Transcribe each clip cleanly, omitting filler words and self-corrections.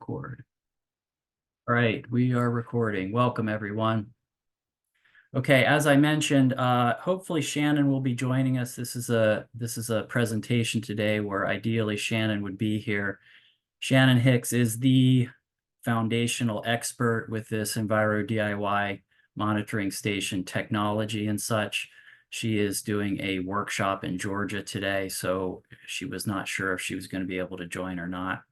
Record. All right, we are recording. Welcome, everyone. Okay, as I mentioned, hopefully Shannon will be joining us. This is a presentation today where ideally Shannon would be here. Shannon Hicks is the foundational expert with this EnviroDIY monitoring station technology and such. She is doing a workshop in Georgia today, so she was not sure if she was going to be able to join or not.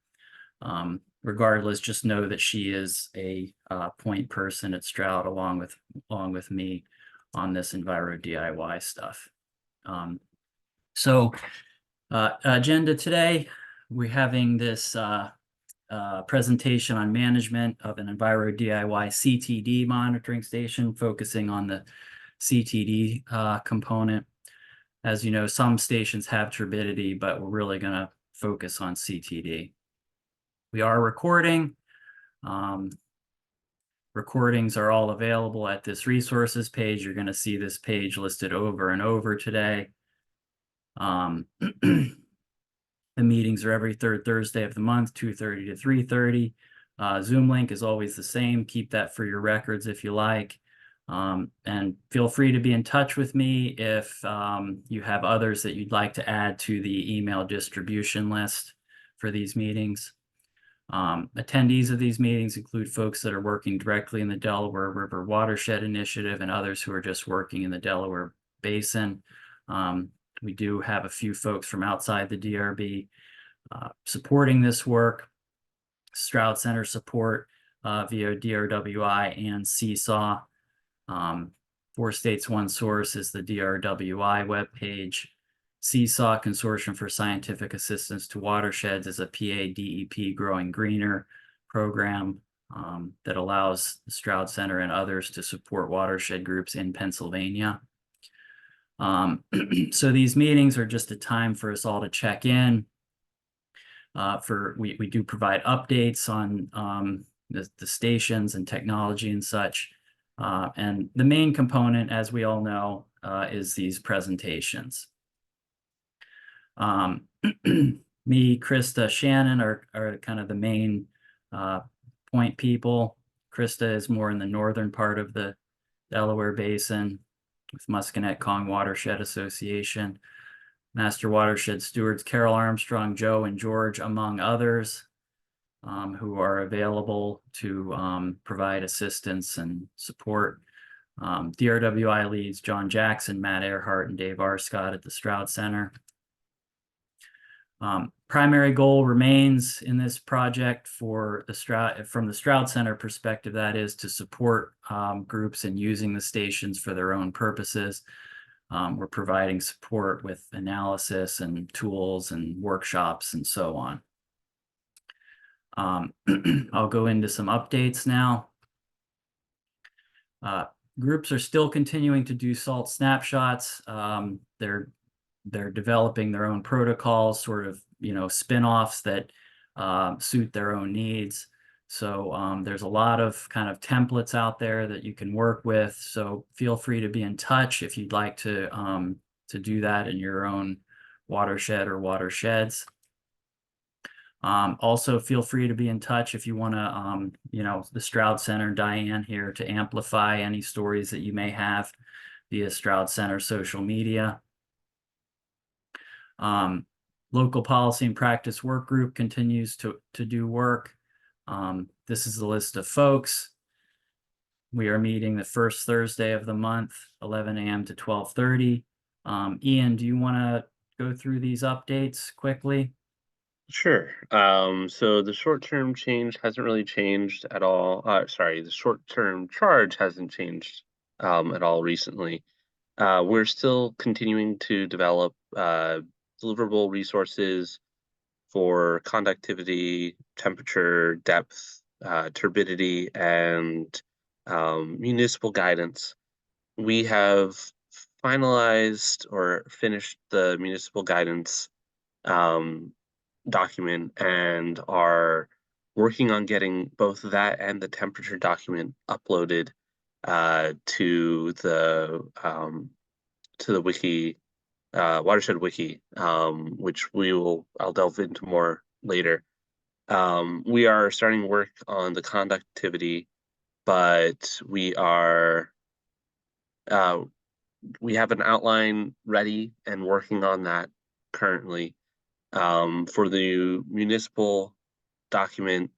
Regardless, just know that she is a point person at Stroud along with me on this EnviroDIY stuff. Agenda today, we're having this presentation on management of an EnviroDIY CTD monitoring station, focusing on the CTD component. As you know, some stations have turbidity, but we're really going to focus on CTD. We are recording. Recordings are all available at this resources page. You're going to see this page listed over and over today. The meetings are every third Thursday of the month, 2:30 to 3:30. Zoom link is always the same. Keep that for your records if you like. And feel free to be in touch with me if you have others that you'd like to add to the email distribution list for these meetings. Attendees of these meetings include folks that are working directly in the Delaware River Watershed Initiative and others who are just working in the Delaware Basin. We do have a few folks from outside the DRB supporting this work. Stroud Center support via DRWI and Seesaw. 4 States, 1 Source is the DRWI webpage. Seesaw Consortium for Scientific Assistance to Watersheds is a PA-DEP Growing Greener program that allows the Stroud Center and others to support watershed groups in Pennsylvania. So these meetings are just a time for us all to check in. We do provide updates on the stations and technology and such. And the main component, as we all know, is these presentations. Me, Krista, Shannon are kind of the main point people. Krista is more in the northern part of the Delaware Basin with Musconetcong Watershed Association. Master Watershed Stewards Carol Armstrong, Joe, and George, among others, who are available to provide assistance and support. DRWI leads John Jackson, Matt Earhart, and Dave Arscott at the Stroud Center. Primary goal remains in this project for the from the Stroud Center perspective, that is to support groups in using the stations for their own purposes. We're providing support with analysis and tools and workshops and so on. I'll go into some updates now. Groups are still continuing to do salt snapshots. They're developing their own protocols, sort of, spin-offs that suit their own needs. So there's a lot of kind of templates out there that you can work with. So feel free to be in touch if you'd like to do that in your own watershed or watersheds. Also, feel free to be in touch if you want to, the Stroud Center, Diane here, to amplify any stories that you may have via Stroud Center social media. Local Policy and Practice Work Group continues to do work. This is the list of folks. We are meeting the first Thursday of the month, 11 a.m. to 12:30. Ian, do you want to go through these updates quickly? Sure. So the short-term change hasn't really changed at all. Sorry, the short-term charge hasn't changed at all recently. We're still continuing to develop deliverable resources for conductivity, temperature, depth, turbidity, and municipal guidance. We have finalized or finished the municipal guidance document and are working on getting both that and the temperature document uploaded to the wiki, Watershed wiki, which I'll delve into more later. We are starting work on the conductivity, but uh, we have an outline ready and working on that currently. For the municipal document,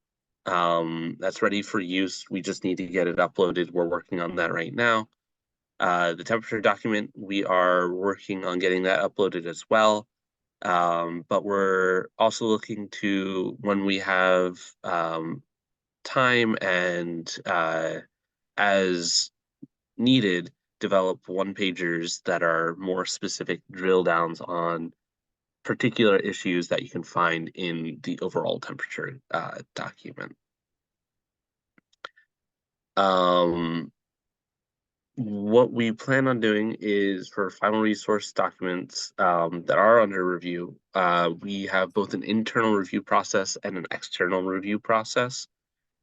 that's ready for use. We just need to get it uploaded. We're working on that right now. The temperature document, we are working on getting that uploaded as well. But we're also looking to, when we have time and as needed, develop one-pagers that are more specific drill downs on particular issues that you can find in the overall temperature document. What we plan on doing is for final resource documents that are under review, we have both an internal review process and an external review process.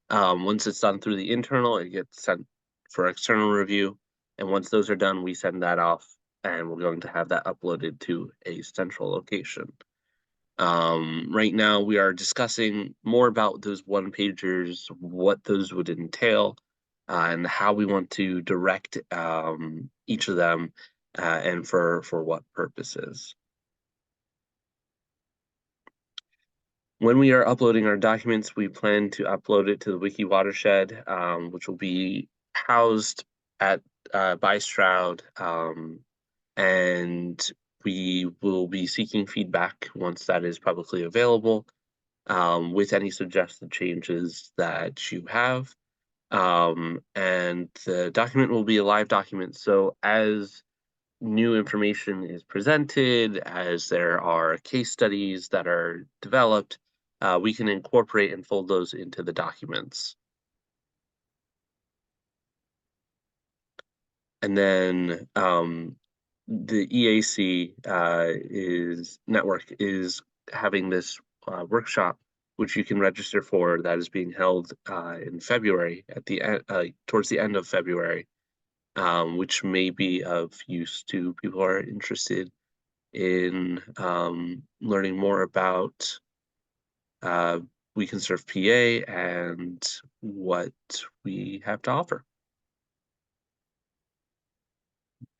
Once it's done through the internal, it gets sent for external review. And once those are done, we send that off and we're going to have that uploaded to a central location. Right now, we are discussing more about those one-pagers, what those would entail, and how we want to direct each of them, and for what purposes. When we are uploading our documents, we plan to upload it to the Wiki Watershed, which will be housed at by Stroud, and we will be seeking feedback once that is publicly available, with any suggested changes that you have. And the document will be a live document, so as new information is presented, as there are case studies that are developed, we can incorporate and fold those into the documents. And then the EAC network is having this workshop, which you can register for, that is being held in February, at the end, towards the end of February, which may be of use to people who are interested in learning more about We Can Serve PA and what we have to offer.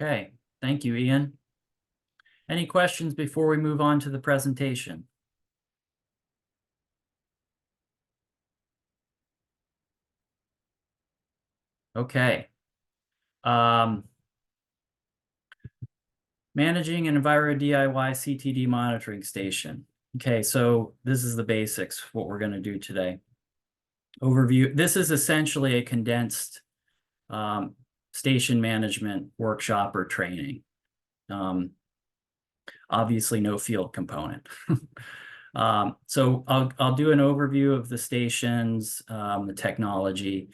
Okay, thank you, Ian. Any questions before we move on to the presentation? Okay. Managing an EnviroDIY CTD monitoring station. Okay, so this is the basics, what we're going to do today. Overview. This is essentially a condensed station management workshop or training. Obviously no field component. So I'll do an overview of the stations, the technology,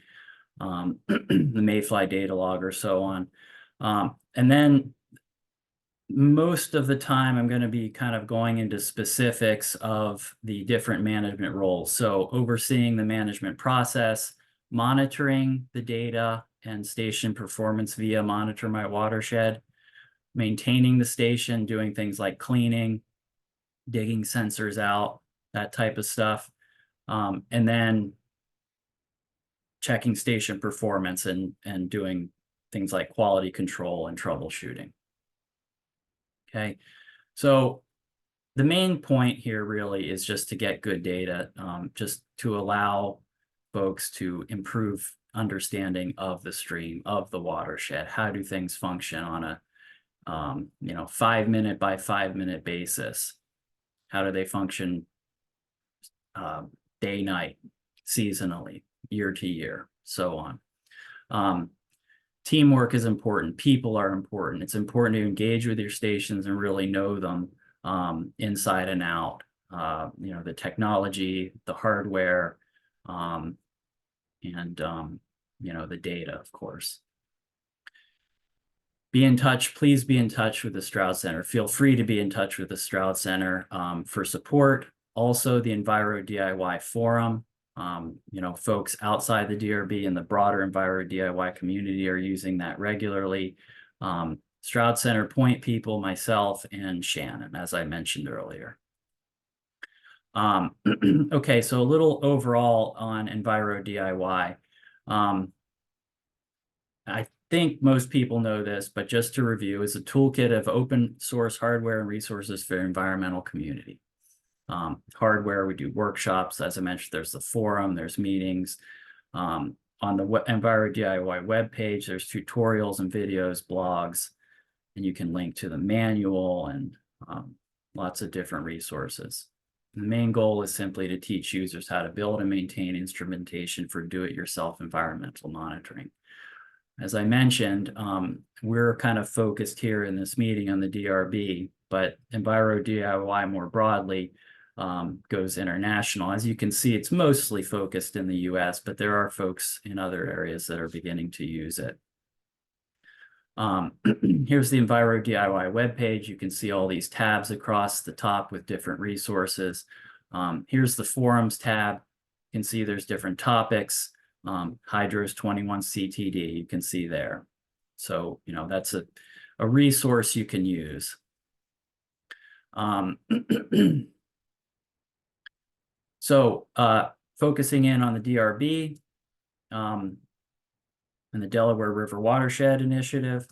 the Mayfly data logger, so on. And then most of the time I'm going to be kind of going into specifics of the different management roles. So overseeing the management process, monitoring the data and station performance via Monitor My Watershed, maintaining the station, doing things like cleaning, digging sensors out, that type of stuff. And then checking station performance and doing things like quality control and troubleshooting. Okay, so the main point here really is just to get good data, just to allow folks to improve understanding of the stream, of the watershed. How do things function on a 5-minute by 5-minute basis? How do they function day, night, seasonally, year to year, so on. Teamwork is important. People are important. It's important to engage with your stations and really know them inside and out. The technology, the hardware, and the data, of course. Be in touch. Please be in touch with the Stroud Center. Feel free to be in touch with the Stroud Center for support. Also, the EnviroDIY forum. Folks outside the DRB and the broader EnviroDIY community are using that regularly. Stroud Center point people, myself, and Shannon, as I mentioned earlier. Okay, so a little overall on EnviroDIY. I think most people know this, but just to review, is a toolkit of open source hardware and resources for the environmental community. Hardware, we do workshops. As I mentioned, there's the forum, there's meetings. On the EnviroDIY webpage, there's tutorials and videos, blogs, and you can link to the manual and lots of different resources. The main goal is simply to teach users how to build and maintain instrumentation for do-it-yourself environmental monitoring. As I mentioned, we're kind of focused here in this meeting on the DRB, but EnviroDIY more broadly goes international. As you can see, it's mostly focused in the US, but there are folks in other areas that are beginning to use it. Here's the EnviroDIY webpage. You can see all these tabs across the top with different resources. Here's the forums tab. You can see there's different topics. Hydro's 21 CTD, you can see there. So, you know, that's a resource you can use. So, focusing in on the DRB and the Delaware River Watershed Initiative,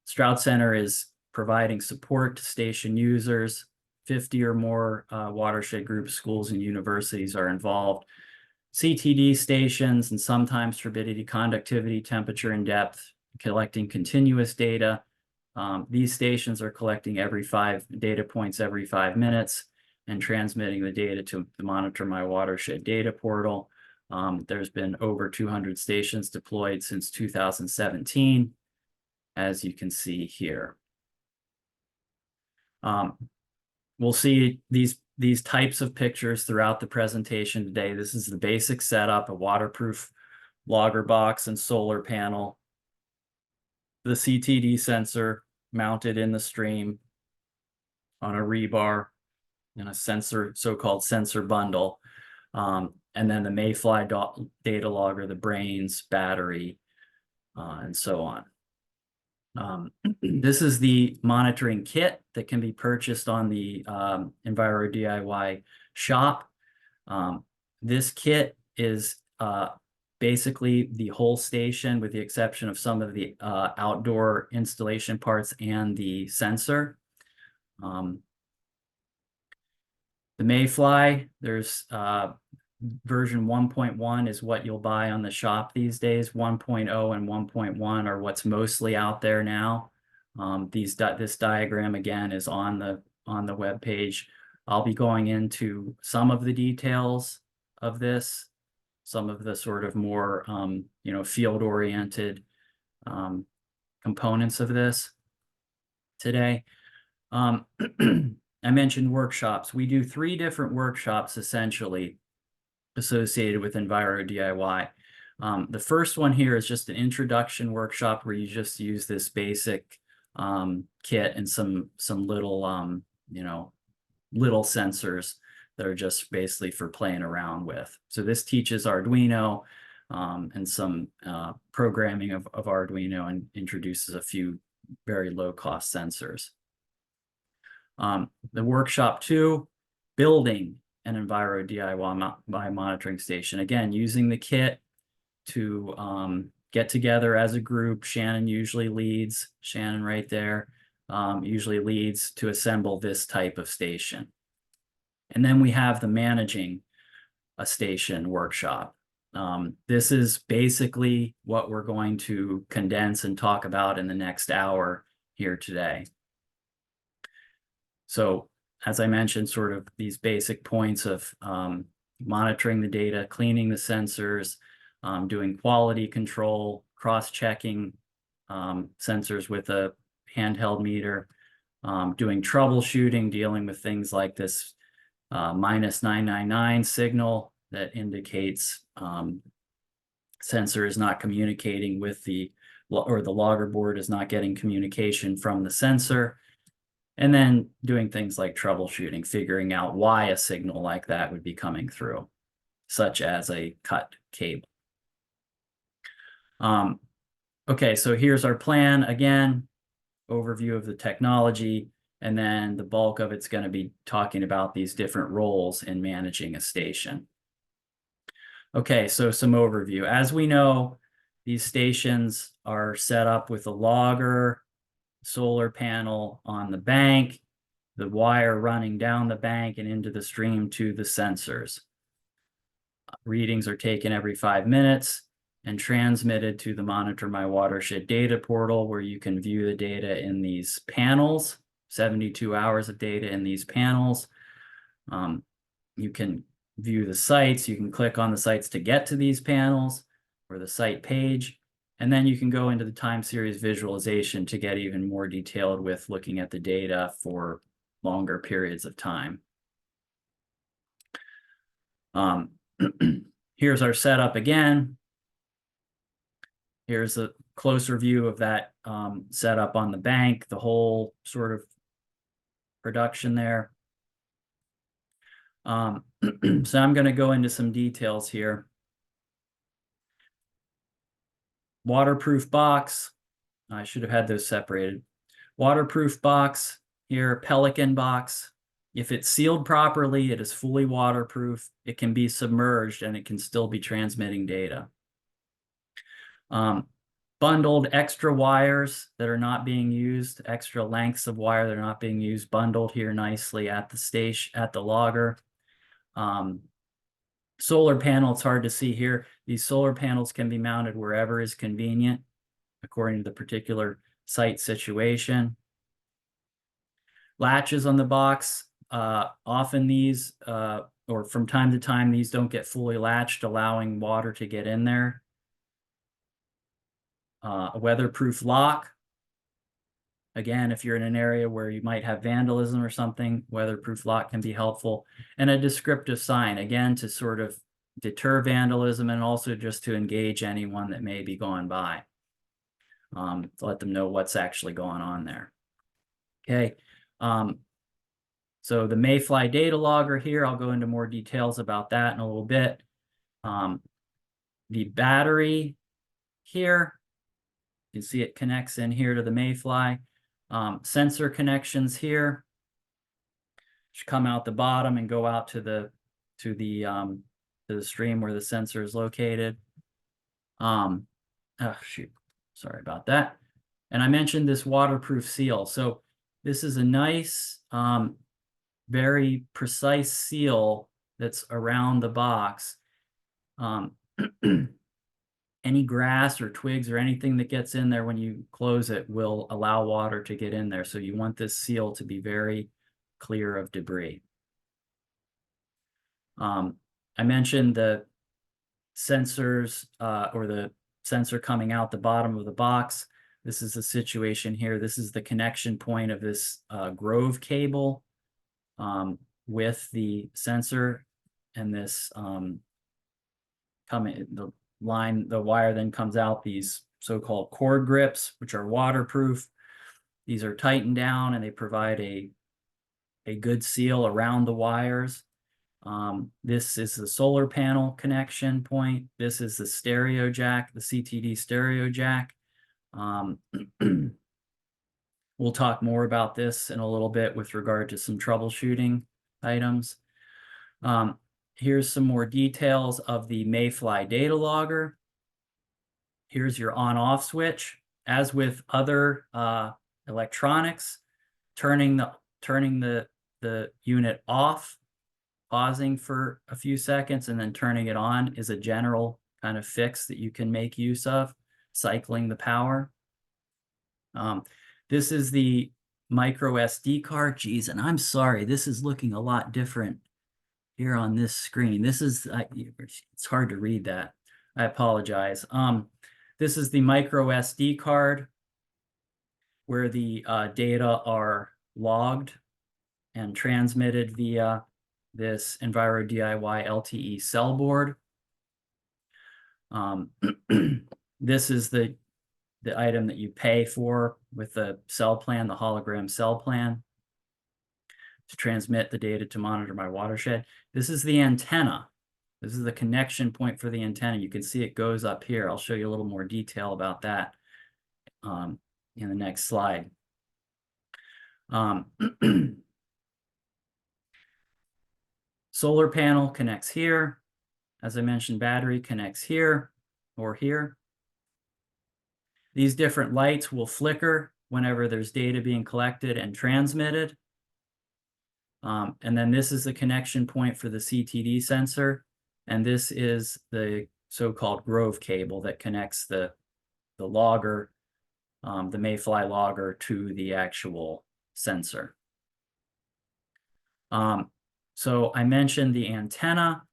Stroud Center is providing support to station users. 50 or more watershed groups, schools, and universities are involved. CTD stations and sometimes turbidity, conductivity, temperature, and depth, collecting continuous data. These stations are collecting every 5 data points every 5 minutes and transmitting the data to the Monitor My Watershed data portal. There's been over 200 stations deployed since 2017, as you can see here. We'll see these types of pictures throughout the presentation today. This is the basic setup, a waterproof logger box and solar panel, the CTD sensor mounted in the stream on a rebar in a sensor, so-called sensor bundle, and then the Mayfly data logger, the brains, battery, and so on. This is the monitoring kit that can be purchased on the EnviroDIY shop. This kit is basically the whole station with the exception of some of the outdoor installation parts and the sensor. The Mayfly, there's version 1.1 is what you'll buy on the shop these days. 1.0 and 1.1 are what's mostly out there now. This diagram again is on the web page. I'll be going into some of the details of this, some of the sort of more you know, field-oriented components of this today. I mentioned workshops. We do 3 different workshops essentially associated with EnviroDIY. The first one here is just an introduction workshop where you just use this basic kit and some little you know, little sensors that are just basically for playing around with. So this teaches Arduino and some programming of Arduino and introduces a few very low-cost sensors. The workshop 2, building an EnviroDIY monitoring station. Again, using the kit to get together as a group. Shannon usually leads, Shannon right there, usually leads to assemble this type of station. And then we have the managing a station workshop. This is basically what we're going to condense and talk about in the next hour here today. So as I mentioned, sort of these basic points of monitoring the data, cleaning the sensors, doing quality control, cross-checking sensors with a handheld meter, doing troubleshooting, dealing with things like this -999 signal that indicates sensor is not communicating with the logger board is not getting communication from the sensor. And then doing things like troubleshooting, figuring out why a signal like that would be coming through, such as a cut cable. Okay, so here's our plan. Again, overview of the technology. And then the bulk of it's going to be talking about these different roles in managing a station. Okay, so some overview. As we know, these stations are set up with a logger, solar panel on the bank, the wire running down the bank and into the stream to the sensors. Readings are taken every 5 minutes and transmitted to the Monitor My Watershed data portal, where you can view the data in these panels, 72 hours of data in these panels. You can view the sites. You can click on the sites to get to these panels or the site page. And then you can go into the time series visualization to get even more detailed with looking at the data for longer periods of time. Here's our setup again. Here's a closer view of that setup on the bank, the whole sort of production there. So I'm going to go into some details here. Waterproof box. I should have had those separated. Waterproof box here, Pelican box. If it's sealed properly, it is fully waterproof. It can be submerged and it can still be transmitting data. Bundled extra wires that are not being used, extra lengths of wire that are not being used, bundled here nicely at the station, at the logger. Solar panel, it's hard to see here. These solar panels can be mounted wherever is convenient, according to the particular site situation. Latches on the box. Often these, or from time to time, these don't get fully latched, allowing water to get in there. A weatherproof lock. Again, if you're in an area where you might have vandalism or something, weatherproof lock can be helpful. And a descriptive sign, again, to sort of deter vandalism and also just to engage anyone that may be going by. To let them know what's actually going on there. Okay. So the Mayfly data logger here, I'll go into more details about that in a little bit. The battery here, you can see it connects in here to the Mayfly. Sensor connections here should come out the bottom and go out to the stream where the sensor is located. Oh shoot, sorry about that. And I mentioned this waterproof seal. So this is a nice, very precise seal that's around the box. Any grass or twigs or anything that gets in there when you close it will allow water to get in there. So you want this seal to be very clear of debris. I mentioned the sensors or the sensor coming out the bottom of the box. This is the situation here. This is the connection point of this Grove cable with the sensor, and this the wire then comes out these so-called cord grips, which are waterproof. These are tightened down and they provide a good seal around the wires. This is the solar panel connection point. This is the stereo jack, the CTD stereo jack. We'll talk more about this in a little bit with regard to some troubleshooting items. Here's some more details of the Mayfly data logger. Here's your on-off switch. As with other electronics, turning the unit off, pausing for a few seconds, and then turning it on is a general kind of fix that you can make use of, cycling the power. This is the micro SD card. Geez, and I'm sorry, this is looking a lot different here on this screen. This is, it's hard to read that. I apologize. This is the micro SD card where the data are logged and transmitted via this EnviroDIY LTE cell board. This is the item that you pay for with the cell plan, the hologram cell plan, to transmit the data to Monitor My Watershed. This is the antenna. This is the connection point for the antenna. You can see it goes up here. I'll show you a little more detail about that in the next slide. Solar panel connects here. As I mentioned, battery connects here or here. These different lights will flicker whenever there's data being collected and transmitted. And then this is the connection point for the CTD sensor. And this is the so-called Grove cable that connects the logger, the Mayfly logger, to the actual sensor. So I mentioned the antenna.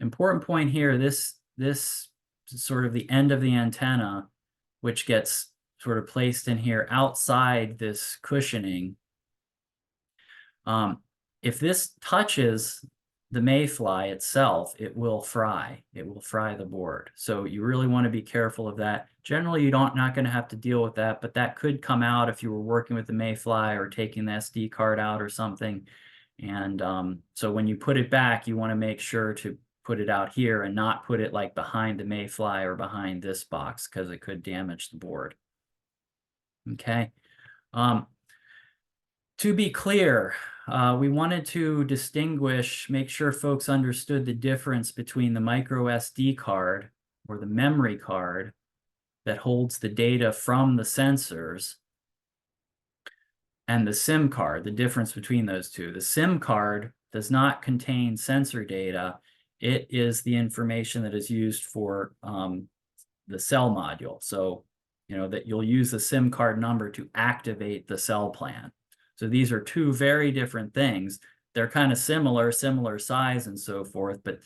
Important point here, this is sort of the end of the antenna, which gets sort of placed in here outside this cushioning. If this touches the mayfly itself, it will fry. It will fry the board. So you really want to be careful of that. Generally, you're not going to have to deal with that, but that could come out if you were working with the mayfly or taking the SD card out or something. And so when you put it back, you want to make sure to put it out here and not put it like behind the mayfly or behind this box, because it could damage the board. Okay. To be clear, we wanted to distinguish, make sure folks understood the difference between the micro SD card or the memory card that holds the data from the sensors and the SIM card, the difference between those two. The SIM card does not contain sensor data. It is the information that is used for the cell module. So, you know, that you'll use the SIM card number to activate the cell plan. So these are two very different things. They're kind of similar size and so forth, but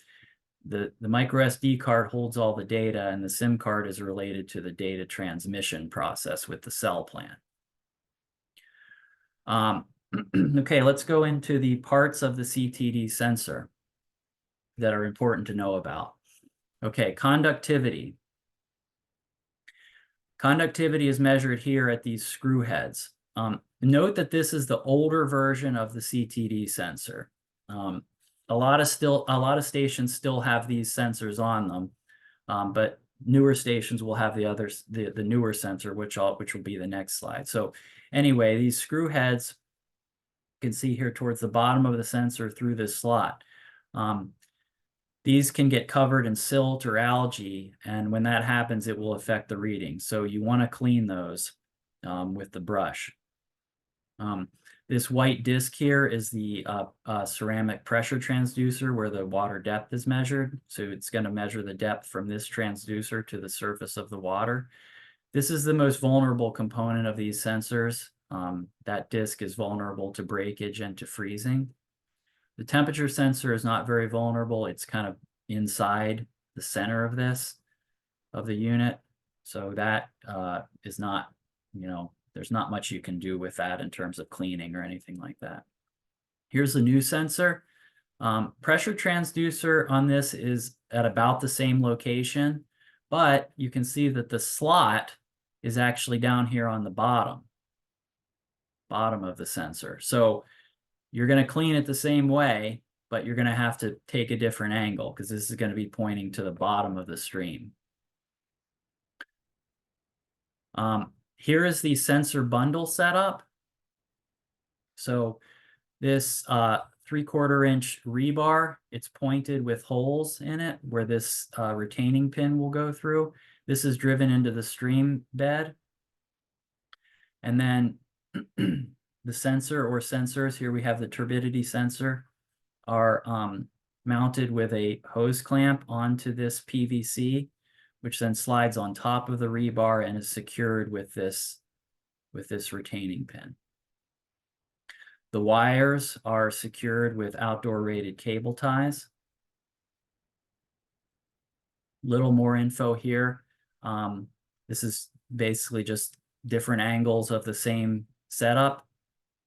the micro SD card holds all the data and the SIM card is related to the data transmission process with the cell plan. Okay, let's go into the parts of the CTD sensor that are important to know about. Okay, conductivity. Conductivity is measured here at these screw heads. Note that this is the older version of the CTD sensor. A lot of stations still have these sensors on them, but newer stations will have the newer sensor, which will be the next slide. So anyway, these screw heads, you can see here towards the bottom of the sensor through this slot. These can get covered in silt or algae, and when that happens, it will affect the reading. So you want to clean those with the brush. This white disc here is the ceramic pressure transducer where the water depth is measured. So it's going to measure the depth from this transducer to the surface of the water. This is the most vulnerable component of these sensors. That disc is vulnerable to breakage and to freezing. The temperature sensor is not very vulnerable. It's kind of inside the center of the unit. So that is not, you know, there's not much you can do with that in terms of cleaning or anything like that. Here's the new sensor. Pressure transducer on this is at about the same location, but you can see that the slot is actually down here on the bottom of the sensor. So you're going to clean it the same way, but you're going to have to take a different angle because this is going to be pointing to the bottom of the stream. Here is the sensor bundle setup. So this 3/4 inch rebar, it's pointed with holes in it where this retaining pin will go through. This is driven into the stream bed. And then the sensor or sensors, here we have the turbidity sensor, are mounted with a hose clamp onto this PVC, which then slides on top of the rebar and is secured with this retaining pin. The wires are secured with outdoor rated cable ties. Little more info here. This is basically just different angles of the same setup,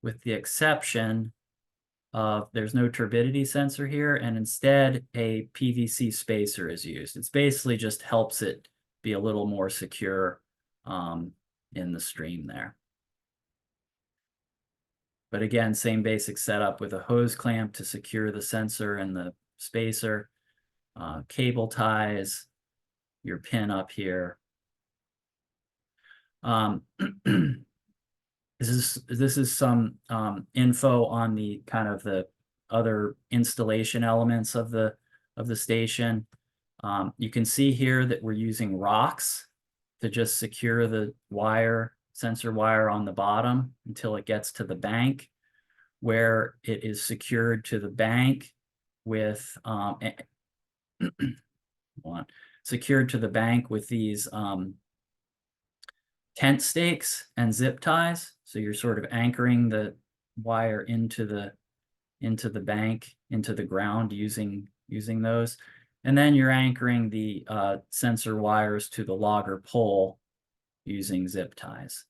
with the exception of there's no turbidity sensor here, and instead a PVC spacer is used. It's basically just helps it be a little more secure in the stream there. But again, same basic setup with a hose clamp to secure the sensor and the spacer, cable ties, your pin up here. This is some info on the kind of the other installation elements of the station. You can see here that we're using rocks to just secure the sensor wire on the bottom until it gets to the bank, where it is secured to the bank with secured to the bank with these tent stakes and zip ties. So you're sort of anchoring the wire into the bank, into the ground using those. And then you're anchoring the sensor wires to the logger pole using zip ties.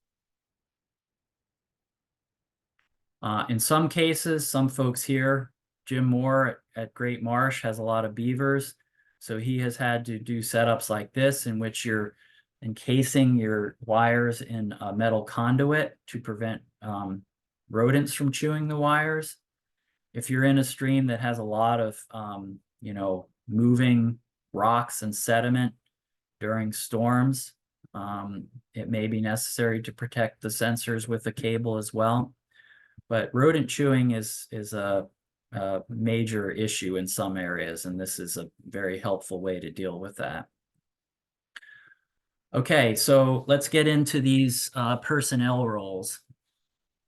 In some cases, some folks here, Jim Moore at Great Marsh has a lot of beavers. So he has had to do setups like this in which you're encasing your wires in a metal conduit to prevent rodents from chewing the wires. If you're in a stream that has a lot of, moving rocks and sediment during storms, it may be necessary to protect the sensors with a cable as well. But rodent chewing is a major issue in some areas, and this is a very helpful way to deal with that. Okay, so let's get into these personnel roles.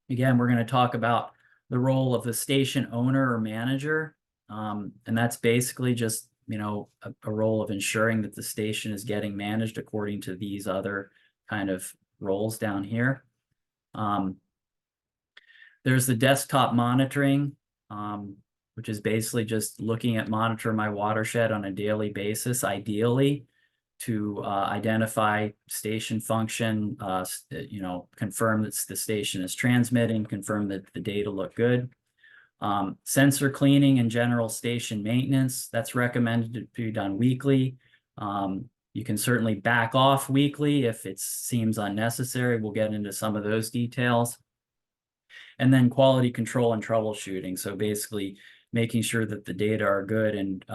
Again, we're going to talk about the role of the station owner or manager, and that's basically just a role of ensuring that the station is getting managed according to these other kind of roles down here. There's the desktop monitoring, which is basically just looking at Monitor My Watershed on a daily basis, ideally, to identify station function, confirm that the station is transmitting, confirm that the data look good. Sensor cleaning and general station maintenance, that's recommended to be done weekly. You can certainly back off weekly if it seems unnecessary. We'll get into some of those details. And then quality control and troubleshooting. So basically making sure that the data are good, and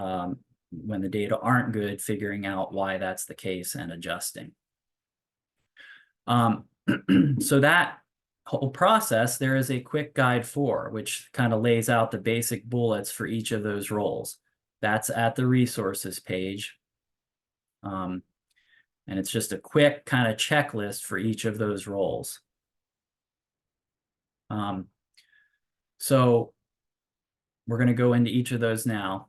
when the data aren't good, figuring out why that's the case and adjusting. So that whole process, there is a quick guide for, which kind of lays out the basic bullets for each of those roles. That's at the resources page. And it's just a quick kind of checklist for each of those roles. So we're going to go into each of those now.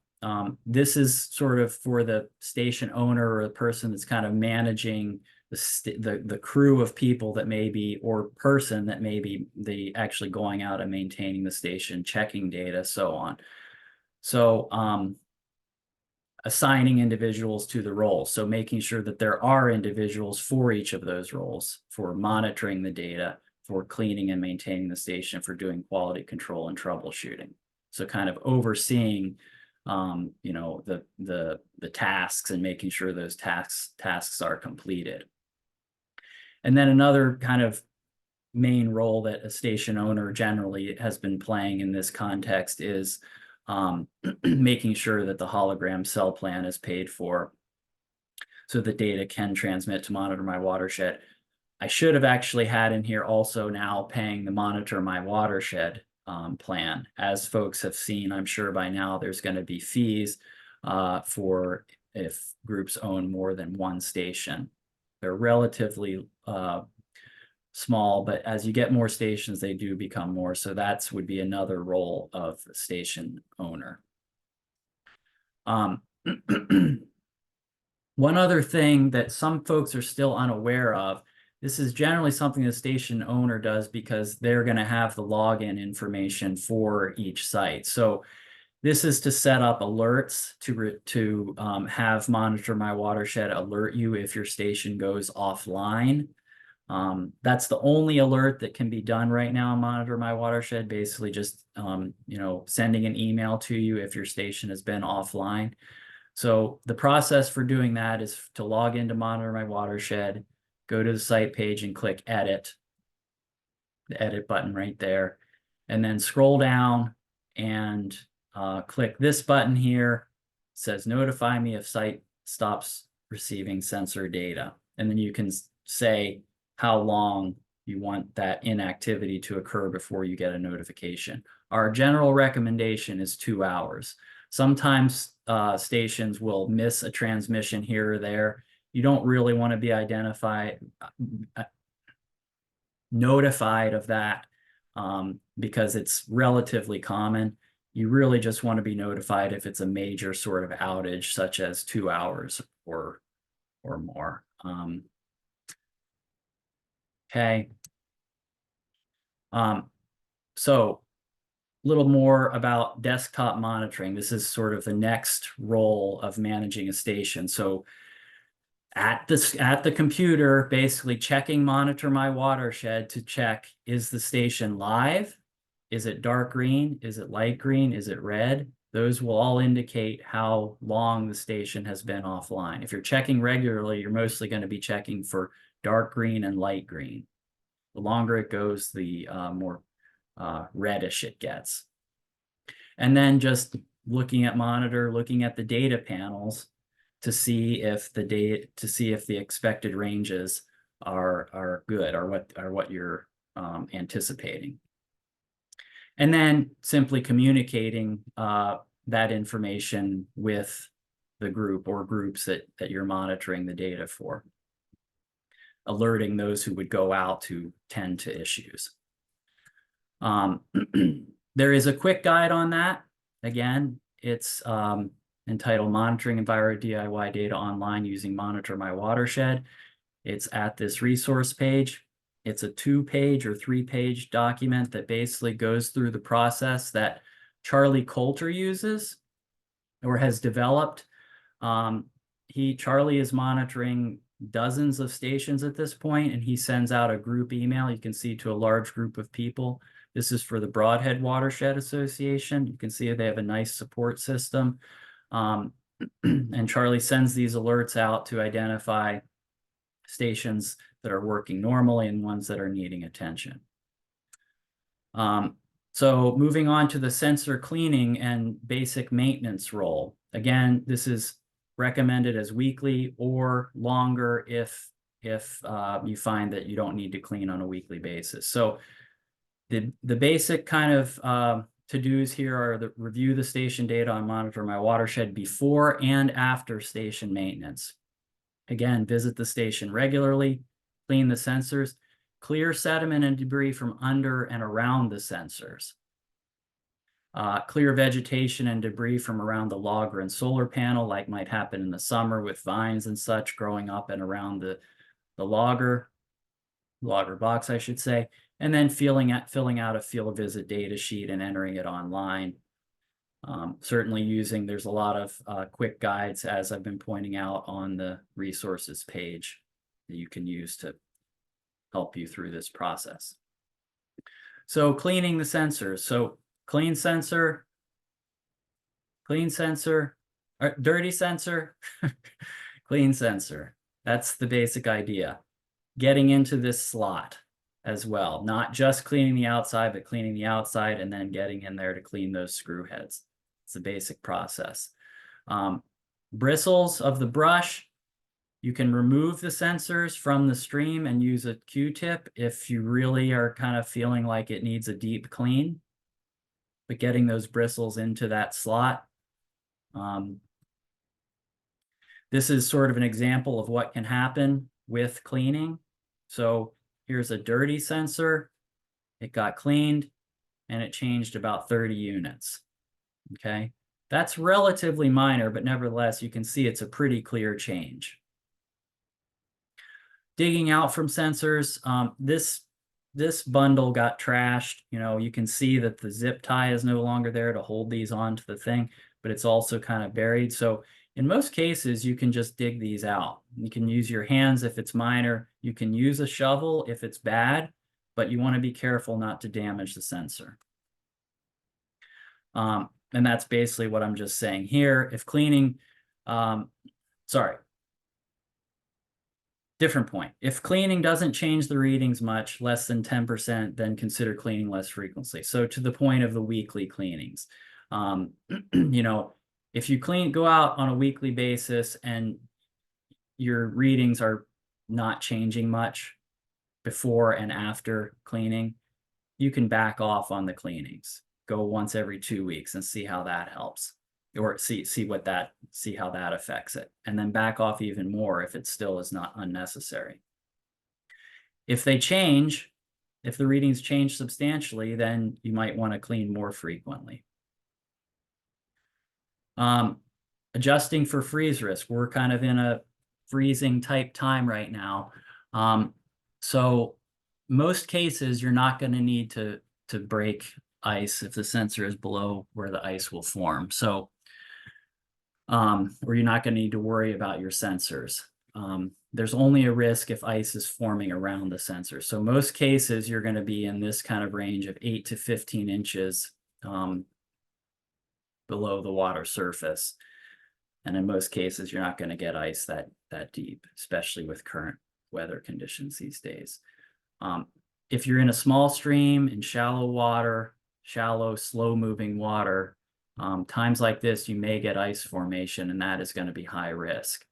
This is sort of for the station owner or the person that's kind of managing the crew of people that may be, or person that may be actually going out and maintaining the station, checking data, so on. So assigning individuals to the roles. So making sure that there are individuals for each of those roles, for monitoring the data, for cleaning and maintaining the station, for doing quality control and troubleshooting. So kind of overseeing, the tasks and making sure those tasks are completed. And then another kind of main role that a station owner generally has been playing in this context is making sure that the hologram cell plan is paid for so the data can transmit to Monitor My Watershed. I should have actually had in here also now paying the Monitor My Watershed plan. As folks have seen, I'm sure by now there's going to be fees for if groups own more than one station. They're relatively small, but as you get more stations, they do become more. So that would be another role of the station owner. One other thing that some folks are still unaware of, this is generally something the station owner does because they're going to have the login information for each site. So this is to set up alerts to have Monitor My Watershed alert you if your station goes offline. That's the only alert that can be done right now in Monitor My Watershed, basically just sending an email to you if your station has been offline. So the process for doing that is to log into Monitor My Watershed, go to the site page and click edit, the edit button right there, and then scroll down and click this button here. It says notify me if site stops receiving sensor data. And then you can say how long You want that inactivity to occur before you get a notification. Our general recommendation is 2 hours. Sometimes stations will miss a transmission here or there. You don't really want to be notified of that because it's relatively common. You really just want to be notified if it's a major sort of outage, such as 2 hours or more. Okay. So a little more about desktop monitoring. This is sort of the next role of managing a station. So at the computer, basically checking Monitor My Watershed to check, is the station live? Is it dark green? Is it light green? Is it red? Those will all indicate how long the station has been offline. If you're checking regularly, you're mostly going to be checking for dark green and light green. The longer it goes, the more reddish it gets. And then just looking at monitor, looking at the data panels to see if the expected ranges are good, or what you're anticipating. And then simply communicating that information with the group or groups that you're monitoring the data for, alerting those who would go out to tend to issues. There is a quick guide on that. Again, it's entitled Monitoring EnviroDIY Data Online Using Monitor My Watershed. It's at this resource page. It's a 2-page or 3-page document that basically goes through the process that Charlie Coulter uses or has developed. Charlie is monitoring dozens of stations at this point, and he sends out a group email, you can see, to a large group of people. This is for the Broadhead Watershed Association. You can see they have a nice support system. And Charlie sends these alerts out to identify stations that are working normally and ones that are needing attention. So moving on to the sensor cleaning and basic maintenance role. Again, this is recommended as weekly or longer if you find that you don't need to clean on a weekly basis. So the basic kind of to-dos here are the review the station data on Monitor My Watershed before and after station maintenance. Again, visit the station regularly, clean the sensors, clear sediment and debris from under and around the sensors. Clear vegetation and debris from around the logger and solar panel, like might happen in the summer with vines and such growing up and around the logger box, I should say. And then filling out a field visit data sheet and entering it online. Certainly there's a lot of quick guides, as I've been pointing out, on the resources page that you can use to help you through this process. So cleaning the sensors. So clean sensor, or dirty sensor, clean sensor. That's the basic idea. Getting into this slot as well, not just cleaning the outside, but cleaning the outside and then getting in there to clean those screw heads. It's a basic process. Bristles of the brush, you can remove the sensors from the stream and use a Q-tip if you really are kind of feeling like it needs a deep clean. But getting those bristles into that slot. This is sort of an example of what can happen with cleaning. So here's a dirty sensor. It got cleaned and it changed about 30 units. Okay, that's relatively minor, but nevertheless, you can see it's a pretty clear change. Digging out from sensors, this bundle got trashed. You can see that the zip tie is no longer there to hold these onto the thing, but it's also kind of buried. So in most cases, you can just dig these out. You can use your hands if it's minor. You can use a shovel if it's bad, but you want to be careful not to damage the sensor. And that's basically what I'm just saying here. If cleaning, different point. If cleaning doesn't change the readings much, less than 10%, then consider cleaning less frequently. So to the point of the weekly cleanings, if you go out on a weekly basis and your readings are not changing much, before and after cleaning, you can back off on the cleanings. Go once every 2 weeks and see how that helps, or see how that affects it, and then back off even more if it still is not unnecessary. If they change, if the readings change substantially, then you might want to clean more frequently. Adjusting for freeze risk. We're kind of in a freezing type time right now. So most cases, you're not going to need to break ice if the sensor is below where the ice will form. So, or you're not going to need to worry about your sensors. There's only a risk if ice is forming around the sensor. So most cases, you're going to be in this kind of range of 8 to 15 inches below the water surface. And in most cases, you're not going to get ice that deep, especially with current weather conditions these days. If you're in a small stream, in shallow water, shallow, slow-moving water, times like this, you may get ice formation, and that is going to be high risk.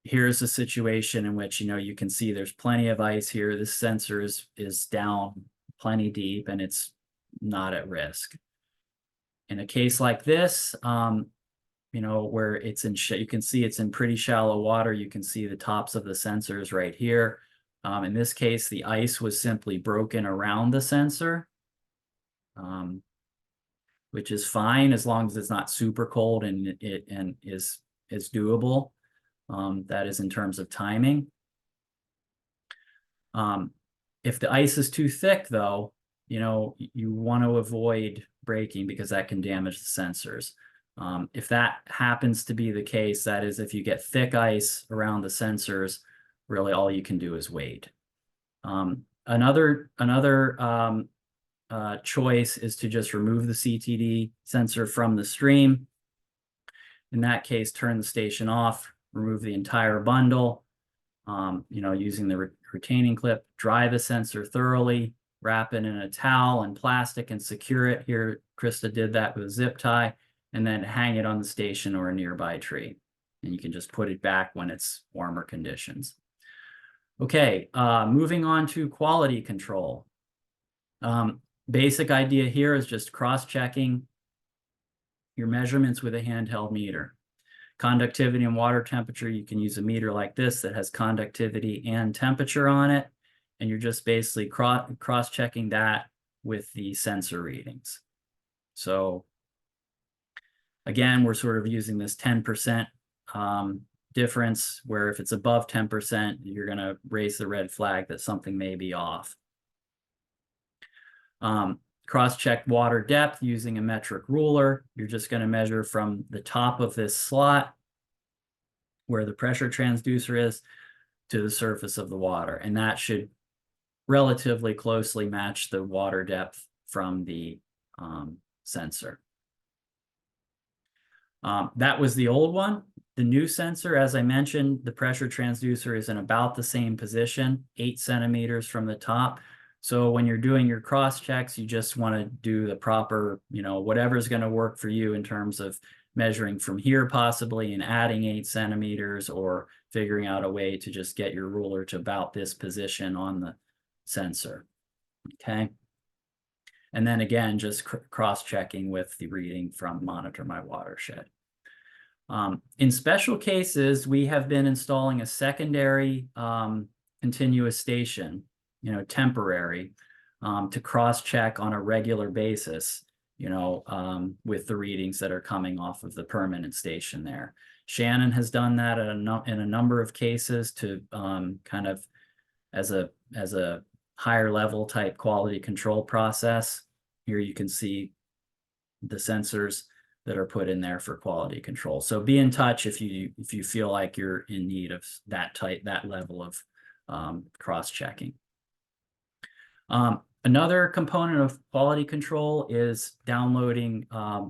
Here's a situation in which, you can see there's plenty of ice here. This sensor is down plenty deep, and it's not at risk. In a case like this, where it's you can see it's in pretty shallow water. You can see the tops of the sensors right here. In this case, the ice was simply broken around the sensor, which is fine as long as it's not super cold and is doable. That is in terms of timing. If the ice is too thick, though, you want to avoid breaking because that can damage the sensors. If that happens to be the case, that is, if you get thick ice around the sensors, really all you can do is wait. Another choice is to just remove the CTD sensor from the stream. In that case, turn the station off, remove the entire bundle, using the retaining clip, dry the sensor thoroughly, wrap it in a towel and plastic and secure it. Here, Krista did that with a zip tie, and then hang it on the station or a nearby tree. And you can just put it back when it's warmer conditions. Okay, moving on to quality control. Basic idea here is just cross-checking your measurements with a handheld meter. Conductivity and water temperature, you can use a meter like this that has conductivity and temperature on it, and you're just basically cross-checking that with the sensor readings. So again, we're sort of using this 10% difference, where if it's above 10%, you're going to raise the red flag that something may be off. Cross-check water depth using a metric ruler. You're just going to measure from the top of this slot where the pressure transducer is to the surface of the water. And that should relatively closely match the water depth from the sensor. That was the old one. The new sensor, as I mentioned, the pressure transducer is in about the same position, 8 centimeters from the top. So when you're doing your cross checks, you just want to do the proper, whatever's going to work for you in terms of measuring from here possibly and adding 8 centimeters, or figuring out a way to just get your ruler to about this position on the sensor. Okay. And then again, just cross-checking with the reading from Monitor My Watershed. In special cases, we have been installing a secondary continuous station, temporary, to cross-check on a regular basis, with the readings that are coming off of the permanent station there. Shannon has done that in a number of cases to kind of as a higher level type quality control process. Here you can see the sensors that are put in there for quality control. So be in touch if you feel like you're in need of that level of cross-checking. Another component of quality control is downloading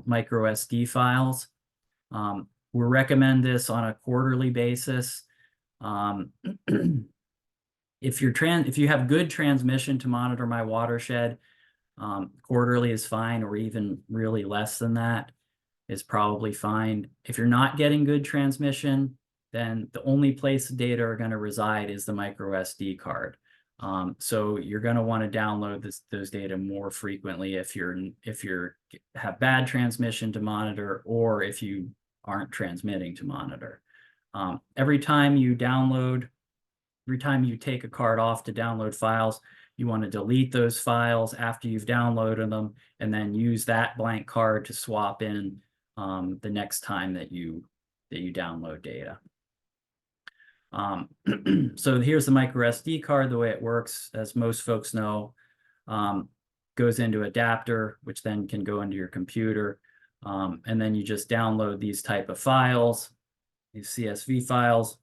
micro SD files. We recommend this on a quarterly basis. If you have good transmission to Monitor My Watershed, quarterly is fine, or even really less than that is probably fine. If you're not getting good transmission, then the only place the data are going to reside is the micro SD card. So you're going to want to download those data more frequently if you're have bad transmission to monitor, or if you aren't transmitting to monitor. Every time you take a card off to download files, you want to delete those files after you've downloaded them, and then use that blank card to swap in the next time that you download data. So here's the micro SD card. The way it works, as most folks know, goes into adapter, which then can go into your computer. And then you just download these type of files, these CSV files,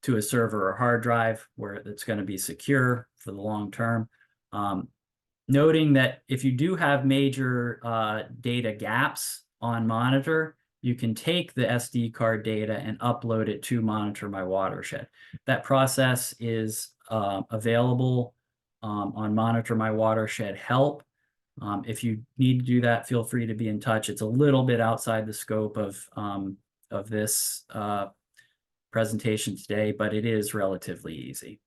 to a server or hard drive where it's going to be secure for the long term. Noting that if you do have major data gaps on monitor, you can take the SD card data and upload it to Monitor My Watershed. That process is available on Monitor My Watershed help. If you need to do that, feel free to be in touch. It's a little bit outside the scope of this presentation today, but it is relatively easy.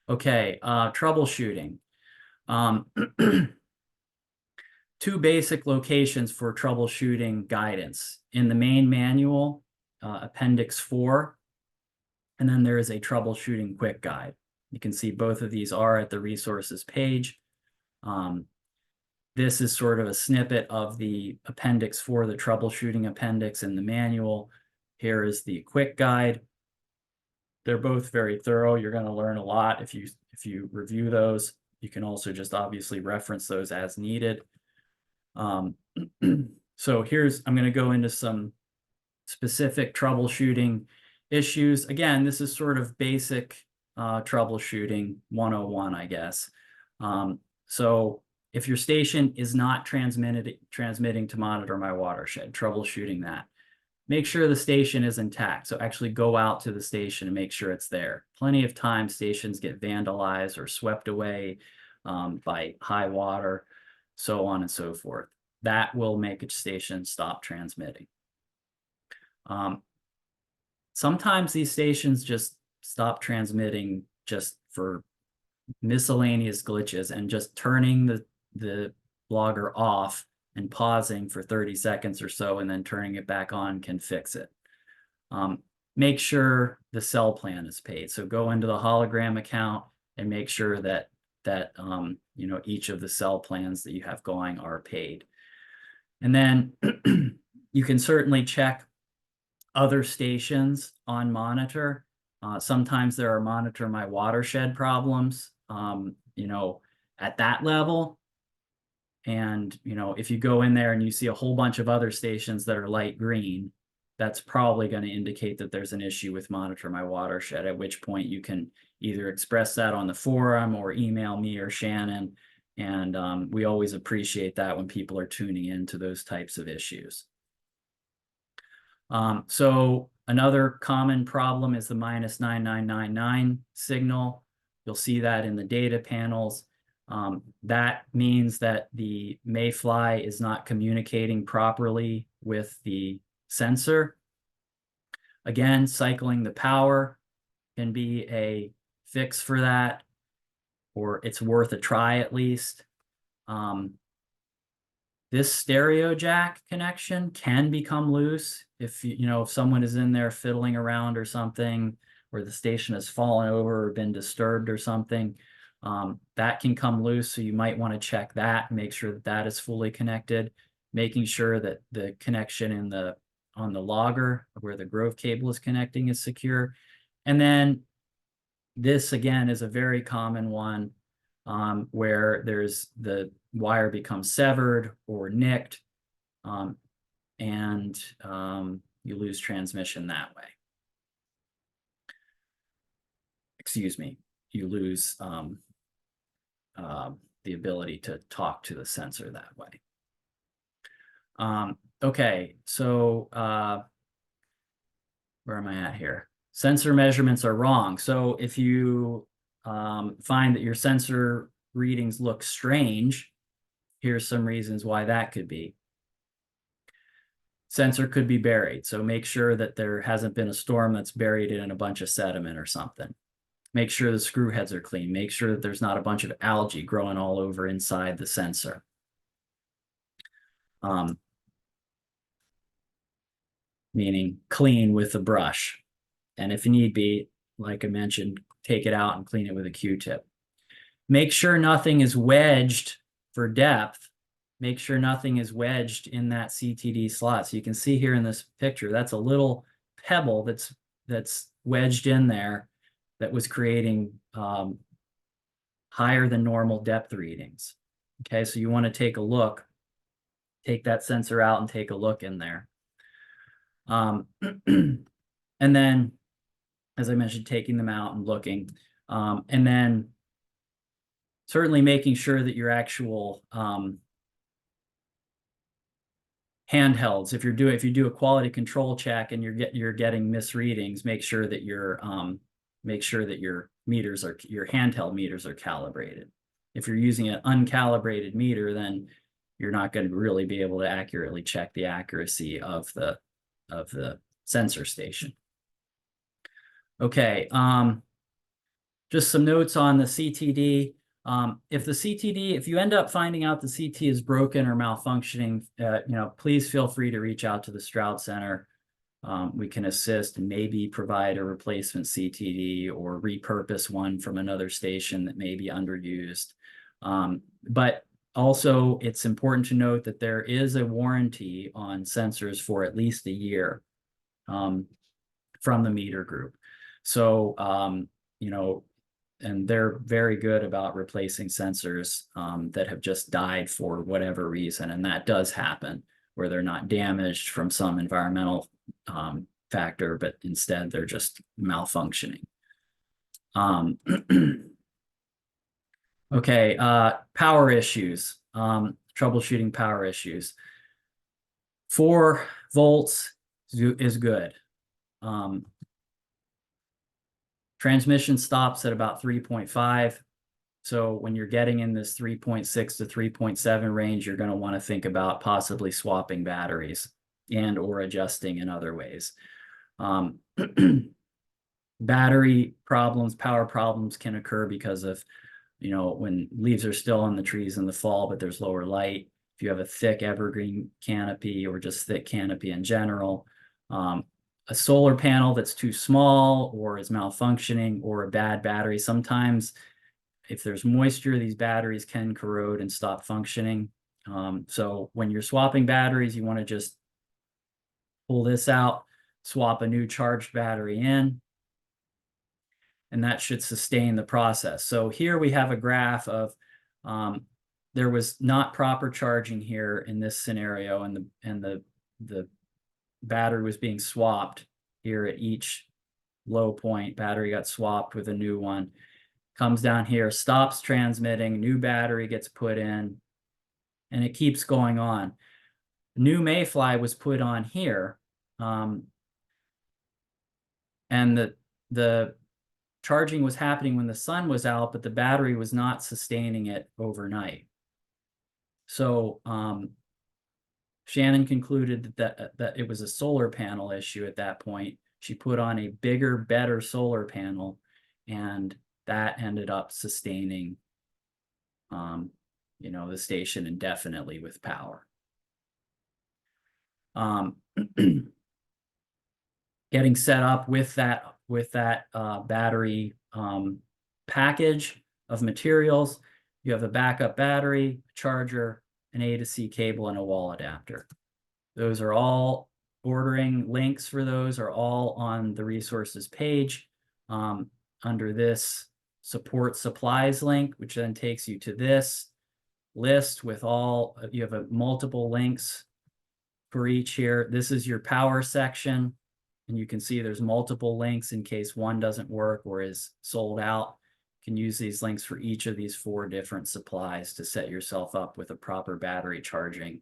Okay, troubleshooting. Two basic locations for troubleshooting guidance. In the main manual, Appendix 4, and then there is a troubleshooting quick guide. You can see both of these are at the resources page. This is sort of a snippet of the Appendix 4, the troubleshooting appendix in the manual. Here is the quick guide. They're both very thorough. You're going to learn a lot if you review those. You can also just obviously reference those as needed. So I'm going to go into some specific troubleshooting issues. Again, this is sort of basic troubleshooting 101, I guess. So if your station is not transmitting to Monitor My Watershed, troubleshooting that. Make sure the station is intact. So actually go out to the station and make sure it's there. Plenty of times stations get vandalized or swept away by high water, so on and so forth. That will make a station stop transmitting. Sometimes these stations just stop transmitting just for miscellaneous glitches, and just turning the logger off and pausing for 30 seconds or so and then turning it back on can fix it. Make sure the cell plan is paid. So go into the hologram account and make sure that each of the cell plans that you have going are paid. And then you can certainly check other stations on monitor. Sometimes there are Monitor My Watershed problems, at that level. And, if you go in there and you see a whole bunch of other stations that are light green, that's probably going to indicate that there's an issue with Monitor My Watershed, at which point you can either express that on the forum or email me or Shannon. And we always appreciate that when people are tuning into those types of issues. So another common problem is the -9999 signal. You'll see that in the data panels. That means that the mayfly is not communicating properly with the sensor. Again, cycling the power can be a fix for that, or it's worth a try at least. This stereo jack connection can become loose if if someone is in there fiddling around or something, or the station has fallen over or been disturbed or something. That can come loose, so you might want to check that and make sure that that is fully connected, making sure that the connection on the logger where the Grove cable is connecting is secure. And then this again is a very common one, where the wire becomes severed or nicked, and you lose transmission that way. Excuse me, you lose the ability to talk to the sensor that way. Okay, so where am I at here? Sensor measurements are wrong. So if you find that your sensor readings look strange, here's some reasons why that could be. sensor could be buried. So make sure that there hasn't been a storm that's buried it in a bunch of sediment or something. Make sure the screw heads are clean. Make sure that there's not a bunch of algae growing all over inside the sensor. Meaning clean with a brush. And if need be, like I mentioned, take it out and clean it with a Q-tip. Make sure nothing is wedged for depth. Make sure nothing is wedged in that CTD slot. So you can see here in this picture, that's a little pebble that's wedged in there that was creating higher than normal depth readings. Okay, so you want to take a look, take that sensor out and take a look in there. And then, as I mentioned, taking them out and looking, and then certainly making sure that your actual handhelds, if you do a quality control check and you're getting misreadings, make sure that your meters are, your handheld meters are calibrated. If you're using an uncalibrated meter, then you're not going to really be able to accurately check the accuracy of the sensor station. Okay, just some notes on the CTD. If you end up finding out the CT is broken or malfunctioning, please feel free to reach out to the Stroud Center. We can assist and maybe provide a replacement CTD or repurpose one from another station that may be underused. But also, it's important to note that there is a warranty on sensors for at least a year from the meter group. So, and they're very good about replacing sensors that have just died for whatever reason. And that does happen, where they're not damaged from some environmental factor, but instead they're just malfunctioning. Okay, power issues, troubleshooting power issues. 4 volts is good. Transmission stops at about 3.5. So when you're getting in this 3.6 to 3.7 range, you're going to want to think about possibly swapping batteries and or adjusting in other ways. Battery problems, power problems can occur because of, when leaves are still on the trees in the fall, but there's lower light. If you have a thick evergreen canopy or just thick canopy in general, a solar panel that's too small or is malfunctioning, or a bad battery. Sometimes if there's moisture, these batteries can corrode and stop functioning. So when you're swapping batteries, you want to just pull this out, swap a new charged battery in, and that should sustain the process. So here we have a graph of there was not proper charging here in this scenario, and the battery was being swapped here at each low point. Battery got swapped with a new one, comes down here, stops transmitting, new battery gets put in, and it keeps going on. New mayfly was put on here, and the charging was happening when the sun was out, but the battery was not sustaining it overnight. So Shannon concluded that it was a solar panel issue at that point. She put on a bigger, better solar panel, and that ended up sustaining, the station indefinitely with power. Getting set up with that battery package of materials. You have a backup battery, charger, an A to C cable, and a wall adapter. Those are all, ordering links for those are all on the resources page under this support supplies link, which then takes you to this list with you have multiple links for each here. This is your power section, and you can see there's multiple links in case one doesn't work or is sold out. You can use these links for each of these 4 different supplies to set yourself up with a proper battery charging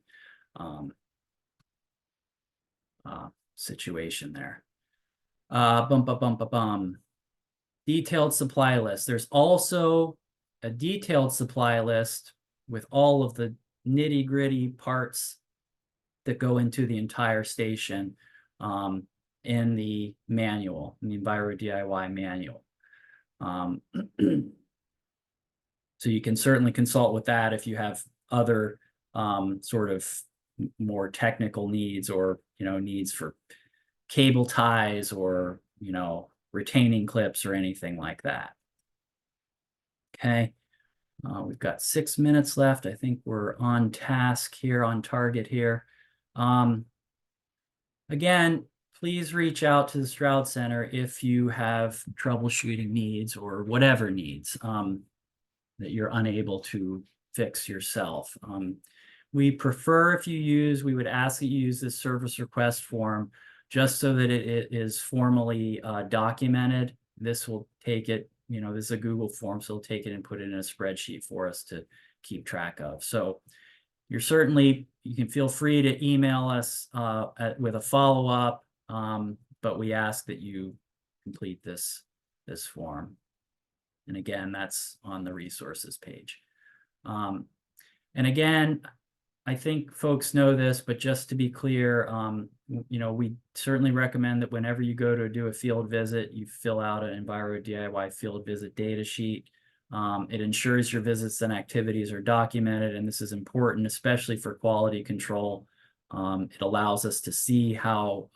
situation there. Detailed supply list. There's also a detailed supply list with all of the nitty-gritty parts that go into the entire station in the manual, in the EnviroDIY manual. So you can certainly consult with that if you have other sort of more technical needs, or needs for cable ties, or retaining clips or anything like that. Okay, we've got 6 minutes left. I think we're on task here, on target here. Again, please reach out to the Stroud Center if you have troubleshooting needs or whatever needs that you're unable to fix yourself. We prefer we would ask that you use this service request form just so that it is formally documented. This will take it, this is a Google form, so it'll take it and put it in a spreadsheet for us to keep track of. So you can feel free to email us with a follow-up, but we ask that you complete this form. And again, that's on the resources page. And again, I think folks know this, but just to be clear, we certainly recommend that whenever you go to do a field visit, you fill out an EnviroDIY field visit data sheet. It ensures your visits and activities are documented, and this is important, especially for quality control. It allows us to see how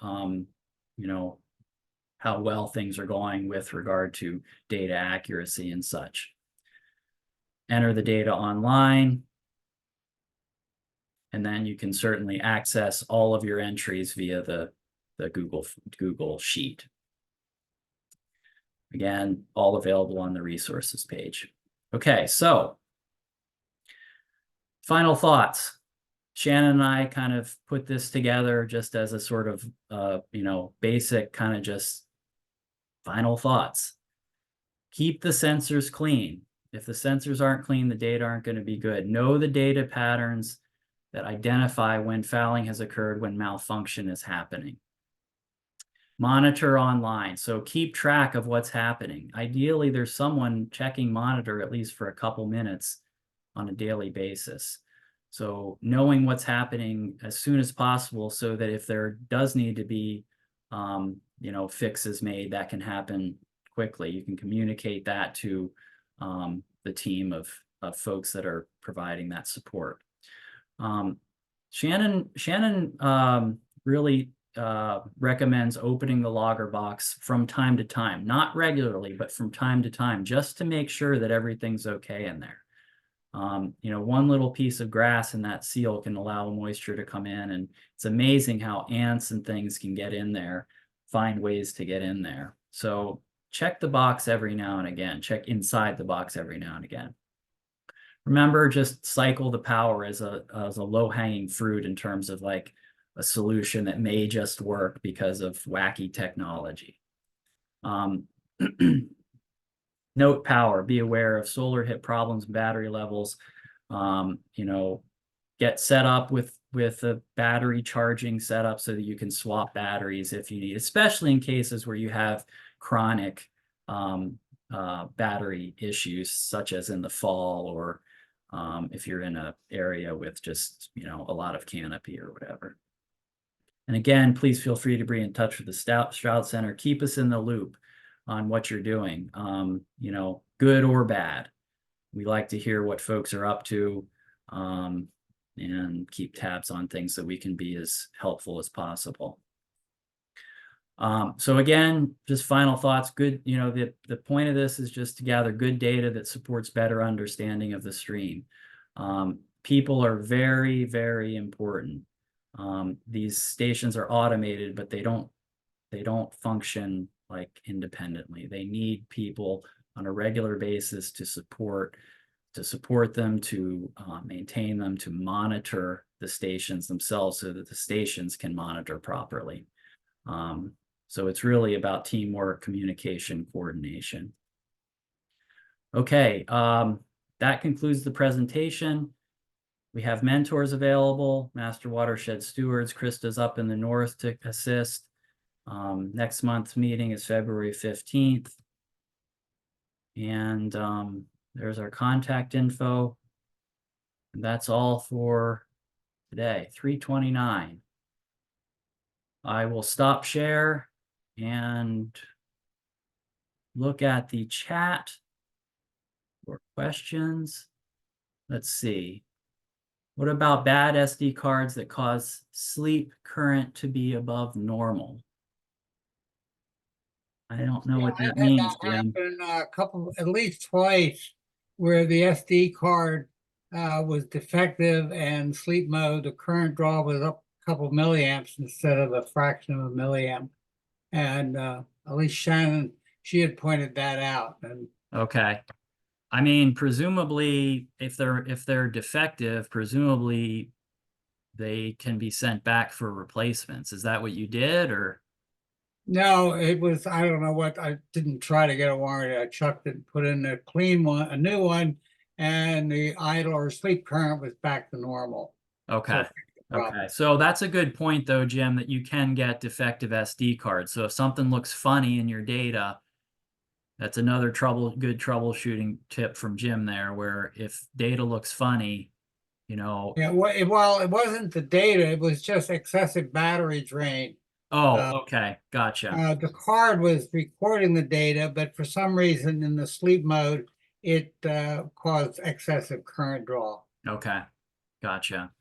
well things are going with regard to data accuracy and such. Enter the data online, and then you can certainly access all of your entries via the Google Sheet. Again, all available on the resources page. Okay, so final thoughts. Shannon and I kind of put this together just as a sort of, basic kind of just final thoughts. Keep the sensors clean. If the sensors aren't clean, the data aren't going to be good. Know the data patterns that identify when fouling has occurred, when malfunction is happening. Monitor online. So keep track of what's happening. Ideally, there's someone checking monitor at least for a couple minutes on a daily basis. So knowing what's happening as soon as possible, so that if there does need to be fixes made, that can happen quickly. You can communicate that to the team of folks that are providing that support. Shannon really recommends opening the logger box from time to time, not regularly, but from time to time, just to make sure that everything's okay in there. One little piece of grass in that seal can allow moisture to come in, and it's amazing how ants and things can get in there, find ways to get in there. So check the box every now and again, check inside the box every now and again. Remember, just cycle the power as a low-hanging fruit in terms of like a solution that may just work because of wacky technology. Note power, be aware of solar hit problems, battery levels. Get set up with a battery charging setup so that you can swap batteries if you need, especially in cases where you have chronic battery issues, such as in the fall, or if you're in an area with just a lot of canopy or whatever. And again, please feel free to be in touch with the Stroud Center. Keep us in the loop on what you're doing, good or bad. We like to hear what folks are up to, and keep tabs on things so we can be as helpful as possible. So again, just final thoughts. Good, the point of this is just to gather good data that supports better understanding of the stream. People are very, very important. These stations are automated, but they don't function like independently. They need people on a regular basis to support them, to maintain them, to monitor the stations themselves so that the stations can monitor properly. So it's really about teamwork, communication, coordination. Okay, that concludes the presentation. We have mentors available, Master Watershed Stewards. Krista's up in the north to assist. Next month's meeting is February 15th. And there's our contact info. And that's all for today? 3:29. I will stop share and look at the chat for questions. Let's see. What about bad SD cards that cause sleep current to be above normal? I don't know what that I've had means, that Jim. happen at least twice, where the SD card was defective and sleep mode, the current draw was up a couple milliamps instead of a fraction of a milliamp. And at least Shannon, she had pointed that out. And Okay. I mean, presumably, if they're defective, presumably they can be sent back for replacements. Is that what you did, or? no, it was, I don't know what, I didn't try to get a warranty. I chucked it, put in a clean one, a new one, and the idle or sleep current was back to normal. So Okay. it fixed the problem. Okay. So that's a good point though, Jim, that you can get defective SD cards. So if something looks funny in your data, that's another good troubleshooting tip from Jim there, where if data looks funny, Yeah, well, it wasn't the data, it was just excessive battery drain. oh, okay. Gotcha. The card was recording the data, but for some reason in the sleep mode, it caused excessive current draw. Okay. Gotcha.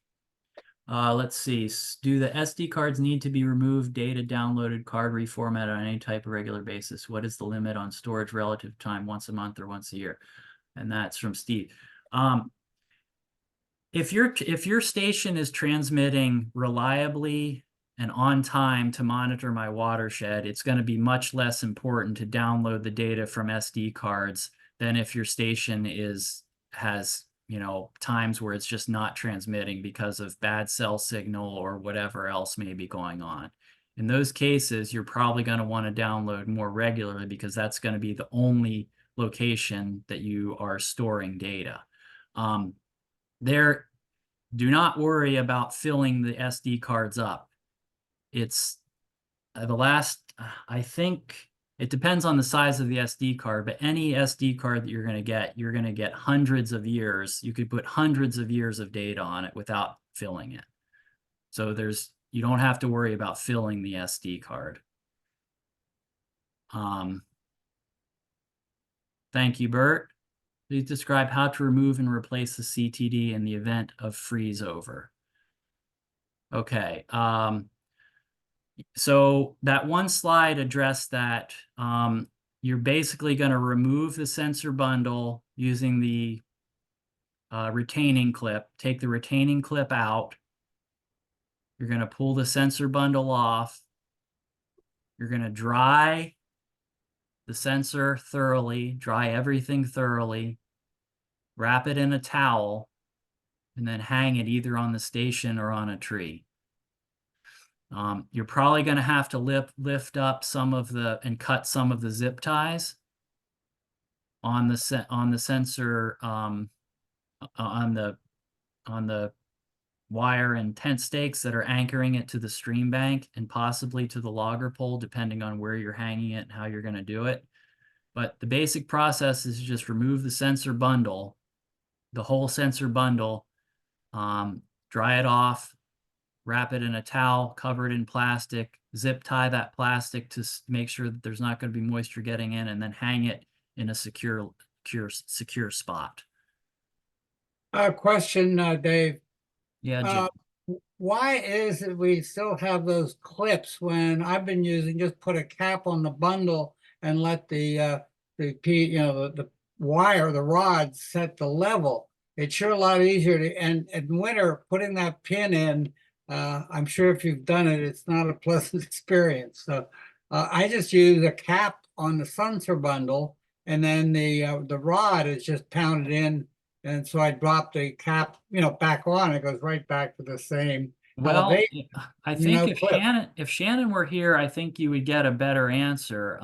Let's see. Do the SD cards need to be removed, data downloaded, card reformatted on any type of regular basis? What is the limit on storage relative time, once a month or once a year? And that's from Steve. If your station is transmitting reliably and on time to monitor my watershed, it's going to be much less important to download the data from SD cards than if your station has times where it's just not transmitting because of bad cell signal or whatever else may be going on. In those cases, you're probably going to want to download more regularly because that's going to be the only location that you are storing data. Do not worry about filling the SD cards up. It's I think it depends on the size of the SD card, but any SD card that you're going to get hundreds of years. You could put hundreds of years of data on it without filling it. So you don't have to worry about filling the SD card. Thank you, Bert. Please describe how to remove and replace the CTD in the event of freeze over. Okay. So that one slide addressed that. You're basically going to remove the sensor bundle using the retaining clip. Take the retaining clip out. You're going to pull the sensor bundle off. You're going to dry the sensor thoroughly, dry everything thoroughly, wrap it in a towel, and then hang it either on the station or on a tree. You're probably going to have to lift up and cut some of the zip ties on the sensor, on the wire and tent stakes that are anchoring it to the stream bank and possibly to the logger pole, depending on where you're hanging it and how you're going to do it. But the basic process is just remove the sensor bundle, the whole sensor bundle, dry it off, wrap it in a towel, cover it in plastic, zip tie that plastic to make sure that there's not going to be moisture getting in, and then hang it in a secure spot. Question, Dave. Yeah, Jim. Why is it we still have those clips when I've been using just put a cap on the bundle and let the wire, the rod set the level? It's sure a lot easier to, and in winter, putting that pin in, I'm sure if you've done it, it's not a pleasant experience. So I just use a cap on the sensor bundle, and then the rod is just pounded in. And so I drop the cap, back on. It goes right back to the same Well, elevation. I think Clip. if Shannon were here, I think you would get a better answer.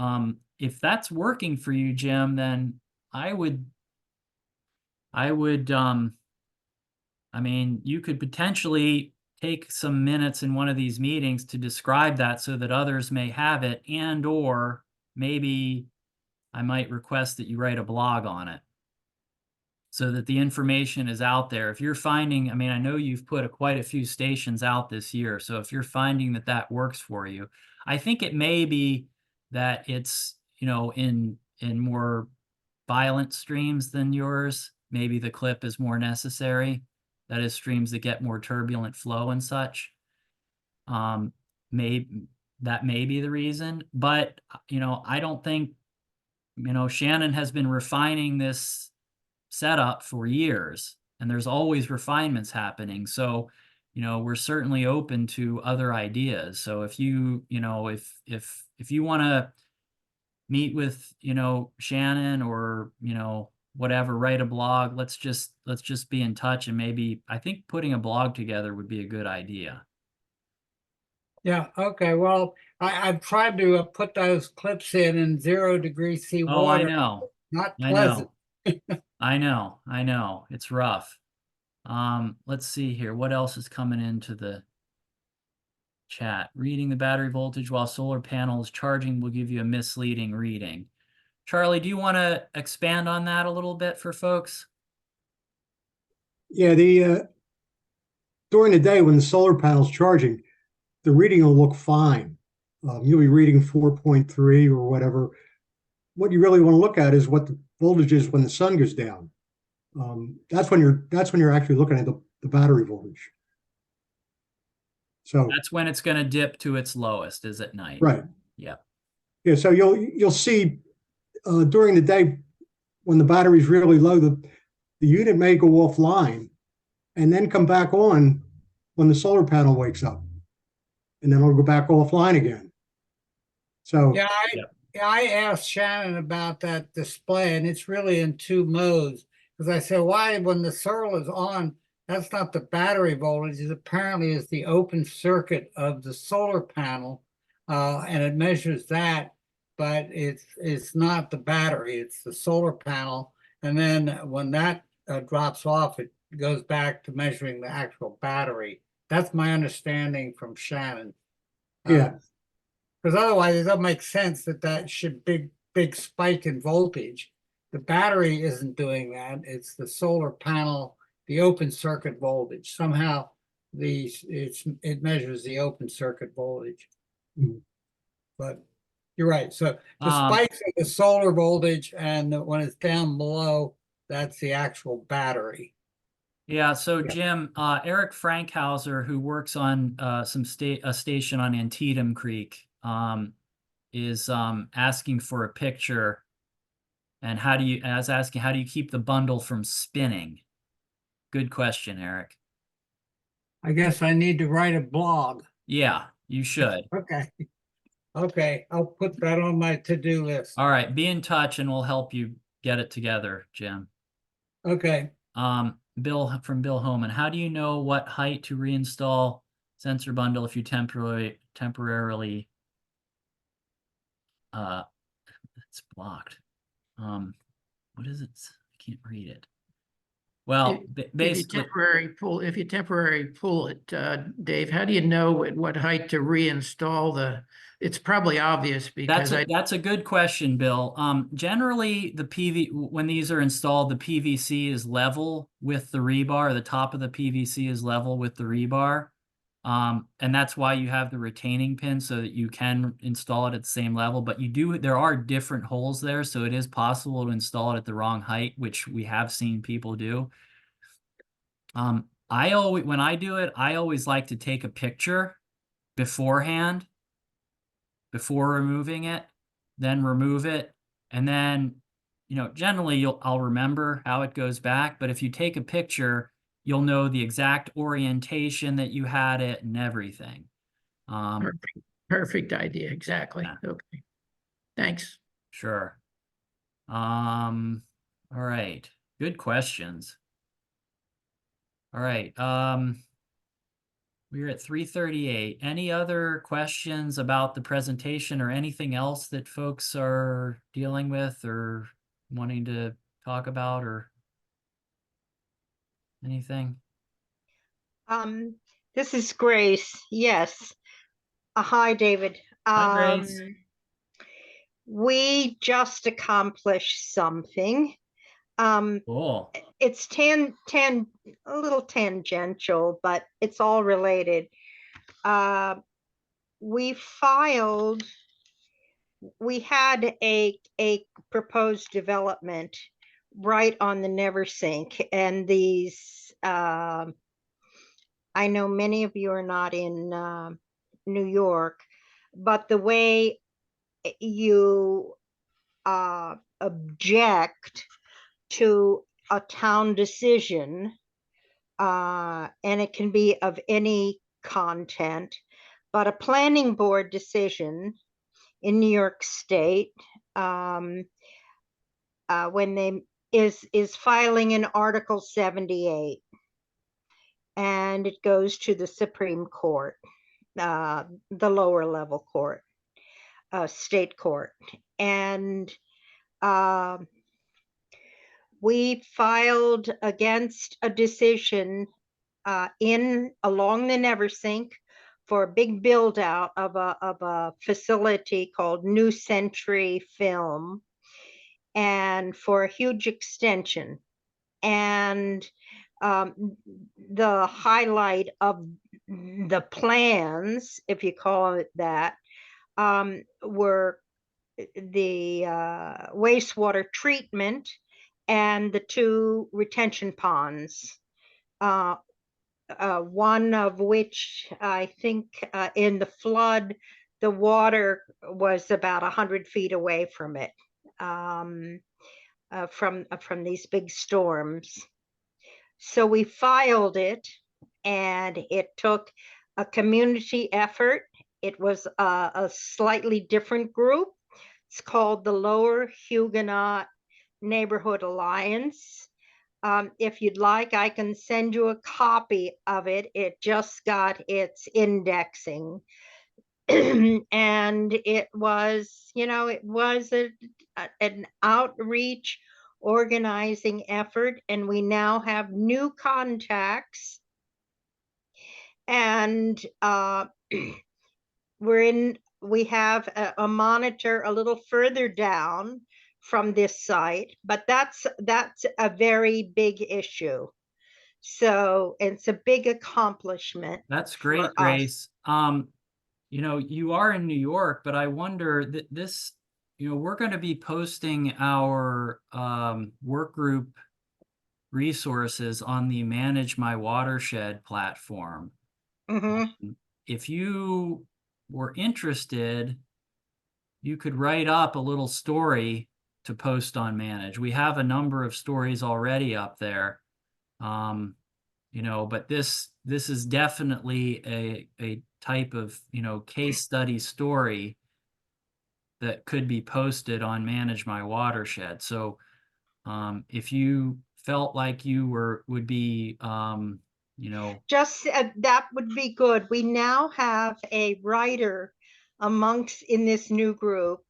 If that's working for you, Jim, then I mean, you could potentially take some minutes in one of these meetings to describe that so that others may have it, or maybe I might request that you write a blog on it. so that the information is out there. If you're finding, I mean, I know you've put quite a few stations out this year. So if you're finding that that works for you, I think it may be that it's, you know, in more violent streams than yours, maybe the clip is more necessary. That is, streams that get more turbulent flow and such. That may be the reason, but you know, I don't think, you know, Shannon has been refining this setup for years, and there's always refinements happening. So, you know, we're certainly open to other ideas. So if you, you know, if you want to meet with, you know, Shannon, or, you know, whatever, write a blog, let's just be in touch, and maybe, I think putting a blog together would be a good idea. Yeah, okay. Well, I've tried to put those clips in 0 degree C Oh, I water. know. Not I pleasant. know. I know. It's rough. Let's see here. What else is coming into the chat? Reading the battery voltage while solar panel is charging will give you a misleading reading. Charlie, do you want to expand on that a little bit for folks? Yeah, during the day when the solar panel's charging, the reading will look fine. You'll be reading 4.3 or whatever. What you really want to look at is what the voltage is when the sun goes down. That's when you're actually looking at the battery voltage. So That's when it's going to dip to its lowest, is at night. right. Yeah. Yeah. So you'll see during the day when the battery's really low, the unit may go offline and then come back on when the solar panel wakes up, and then it'll go back offline again. So Yeah, I asked Shannon about that display, and it's really in 2 modes. Because I said, why, when the solar is on, that's not the battery voltage. It apparently is the open circuit of the solar panel, and it measures that, but it's not the battery, it's the solar panel. And then when that drops off, it goes back to measuring the actual battery. That's my understanding from Shannon. yeah, Because otherwise it doesn't make sense that should big spike in voltage. The battery isn't doing that. It's the solar panel, the open circuit voltage. Somehow it measures the open circuit voltage. Mhm. But you're right. So the spikes are the solar voltage, and when it's down below, that's the actual battery. Yeah, so Jim, Eric Frankhauser, who works on a station on Antietam Creek, is asking for a picture, and how do you keep the bundle from spinning? Good question, Eric. I guess I need to write a blog. Yeah, you should. Okay. Okay, I'll put that on my to-do list. All right, be in touch and we'll help you get it together, Jim. Okay. Bill Homan, how do you know what height to reinstall sensor bundle if you temporarily it's blocked. What is it? I can't read it. Well, basically, if you temporarily pull it, Dave, how do you know at what height to reinstall the? It's probably obvious because that's a good question, Bill. Generally, when these are installed, the PVC is level with the rebar. The top of the PVC is level with the rebar, and that's why you have the retaining pin so that you can install it at the same level. But there are different holes there, so it is possible to install it at the wrong height, which we have seen people do. When I do it, I always like to take a picture beforehand, before removing it, then remove it, and then, you know, generally I'll remember how it goes back. But if you take a picture, you'll know the exact orientation that you had it and everything. perfect idea. Exactly. Yeah. Okay. Thanks. Sure. All right. Good questions. All right. We're at 3:38. Any other questions about the presentation or anything else that folks are dealing with or wanting to talk about or anything? This is Grace. Yes. Hi, David. Hi, Grace. We just accomplished something. Cool. It's a little tangential, but it's all related. We filed, we had a proposed development right on the Neversink, and these, I know many of you are not in New York, but the way you object to a town decision, and it can be of any content, but a planning board decision in New York State, when they is filing an Article 78, and it goes to the Supreme Court, the lower level court, state court, and we filed against a decision along the Neversink for a big build out of a facility called New Century Film, and for a huge extension. And the highlight of the plans, if you call it that, were the wastewater treatment and the 2 retention ponds, one of which I think in the flood, the water was about 100 feet away from it, from these big storms. So we filed it, and it took a community effort. It was a slightly different group. It's called the Lower Huguenot Neighborhood Alliance. If you'd like, I can send you a copy of it. It just got its indexing. And it was, it was an outreach organizing effort, and we now have new contacts, and we have a monitor a little further down from this site, but that's a very big issue. So it's a big accomplishment. That's great, Grace. You are in New York, but I wonder that this, we're going to be posting our work group resources on the Manage My Watershed platform. If you were interested, you could write up a little story to post on Manage. We have a number of stories already up there. But this is definitely a type of, case study story that could be posted on Manage My Watershed. So if you felt like you would be, just that would be good. We now have a writer in this new group,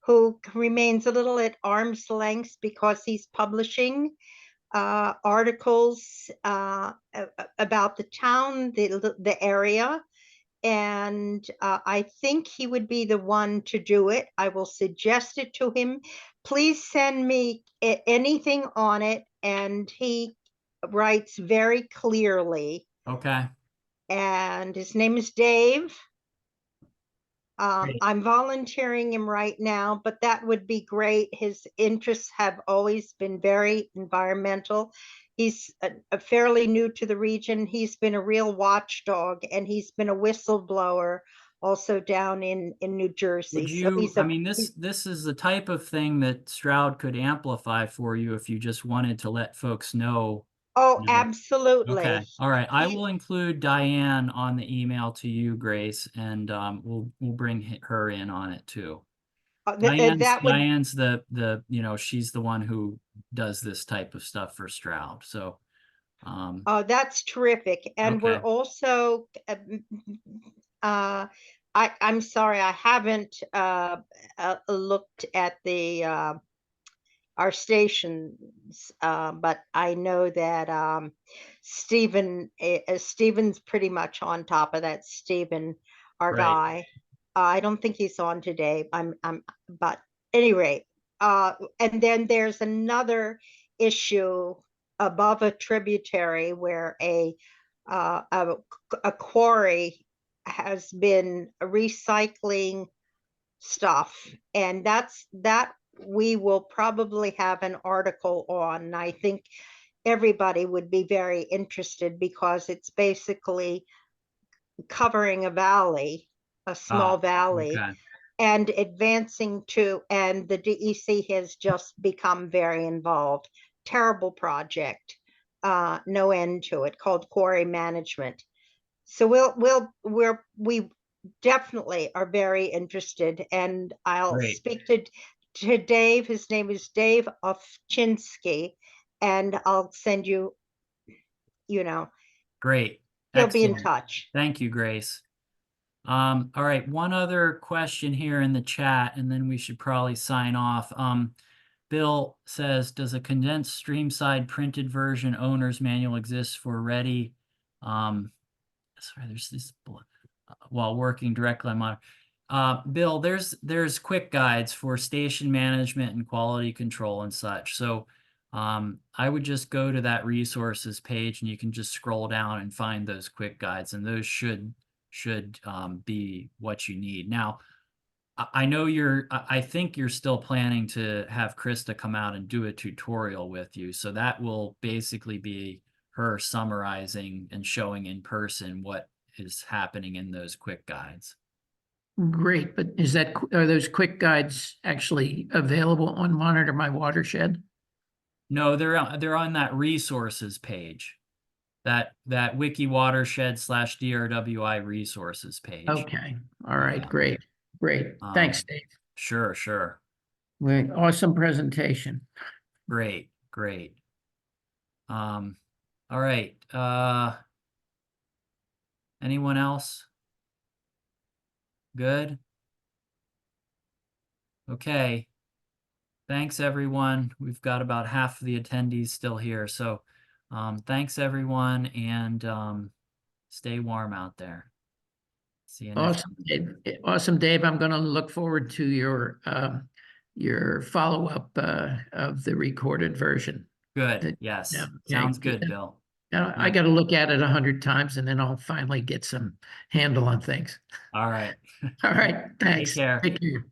who remains a little at arm's length because he's publishing articles about the town, the area, and I think he would be the one to do it. I will suggest it to him. Please send me anything on it, and he writes very clearly. Okay. And his name is Dave. I'm volunteering him right now, but that would be great. His interests have always been very environmental. He's a fairly new to the region. He's been a real watchdog, and he's been a whistleblower also down in New Jersey. This is the type of thing that Stroud could amplify for you if you just wanted to let folks know. Oh, absolutely. Okay. All right. I will include Diane on the email to you, Grace, and we'll bring her in on it too. Diane's the she's the one who does this type of stuff for Stroud. So oh, that's terrific. And okay. We're also I'm sorry, I haven't looked at the our stations, but I know that Stephen's pretty much on top of that. Stephen, our Right. guy, I don't think he's on today. But anyway, and then there's another issue above a tributary where a quarry has been recycling stuff, and that we will probably have an article on. And I think everybody would be very interested because it's basically covering a valley, a small valley, Okay. and advancing to, and the DEC has just become very involved. Terrible project, no end to it, called quarry management. So we definitely are very interested, and I'll Great. speak to Dave. His name is Dave Ovchinsky, and I'll send you, Great. he'll be in Excellent. touch. Thank you, Grace. All right, one other question here in the chat, and then we should probably sign off. Bill says, does a condensed stream-side printed version owner's manual exist for ready? Sorry, there's this while working directly on Bill, there's quick guides for station management and quality control and such. So I would just go to that resources page and you can just scroll down and find those quick guides, and those should be what you need. Now, I know I think you're still planning to have Krista come out and do a tutorial with you. So that will basically be her summarizing and showing in person what is happening in those quick guides. Great, but are those quick guides actually available on Monitor My Watershed? No, they're on that resources page, that Wiki Watershed /DRWI resources page. Okay, all right, Yeah. great. Thanks, Dave. Sure. Great, awesome presentation. Great. All right. Anyone else? Good. Okay. Thanks, everyone. We've got about half of the attendees still here. So thanks, everyone, and stay warm out there. See you next Awesome, Dave. Awesome, Dave. I'm going to look forward to your follow-up of the recorded version. Good. Yes. Yeah, Sounds okay. good, Bill. I got to look at it 100 times, and then I'll finally get some handle on things. All right. All right, thanks. Take care. Take care.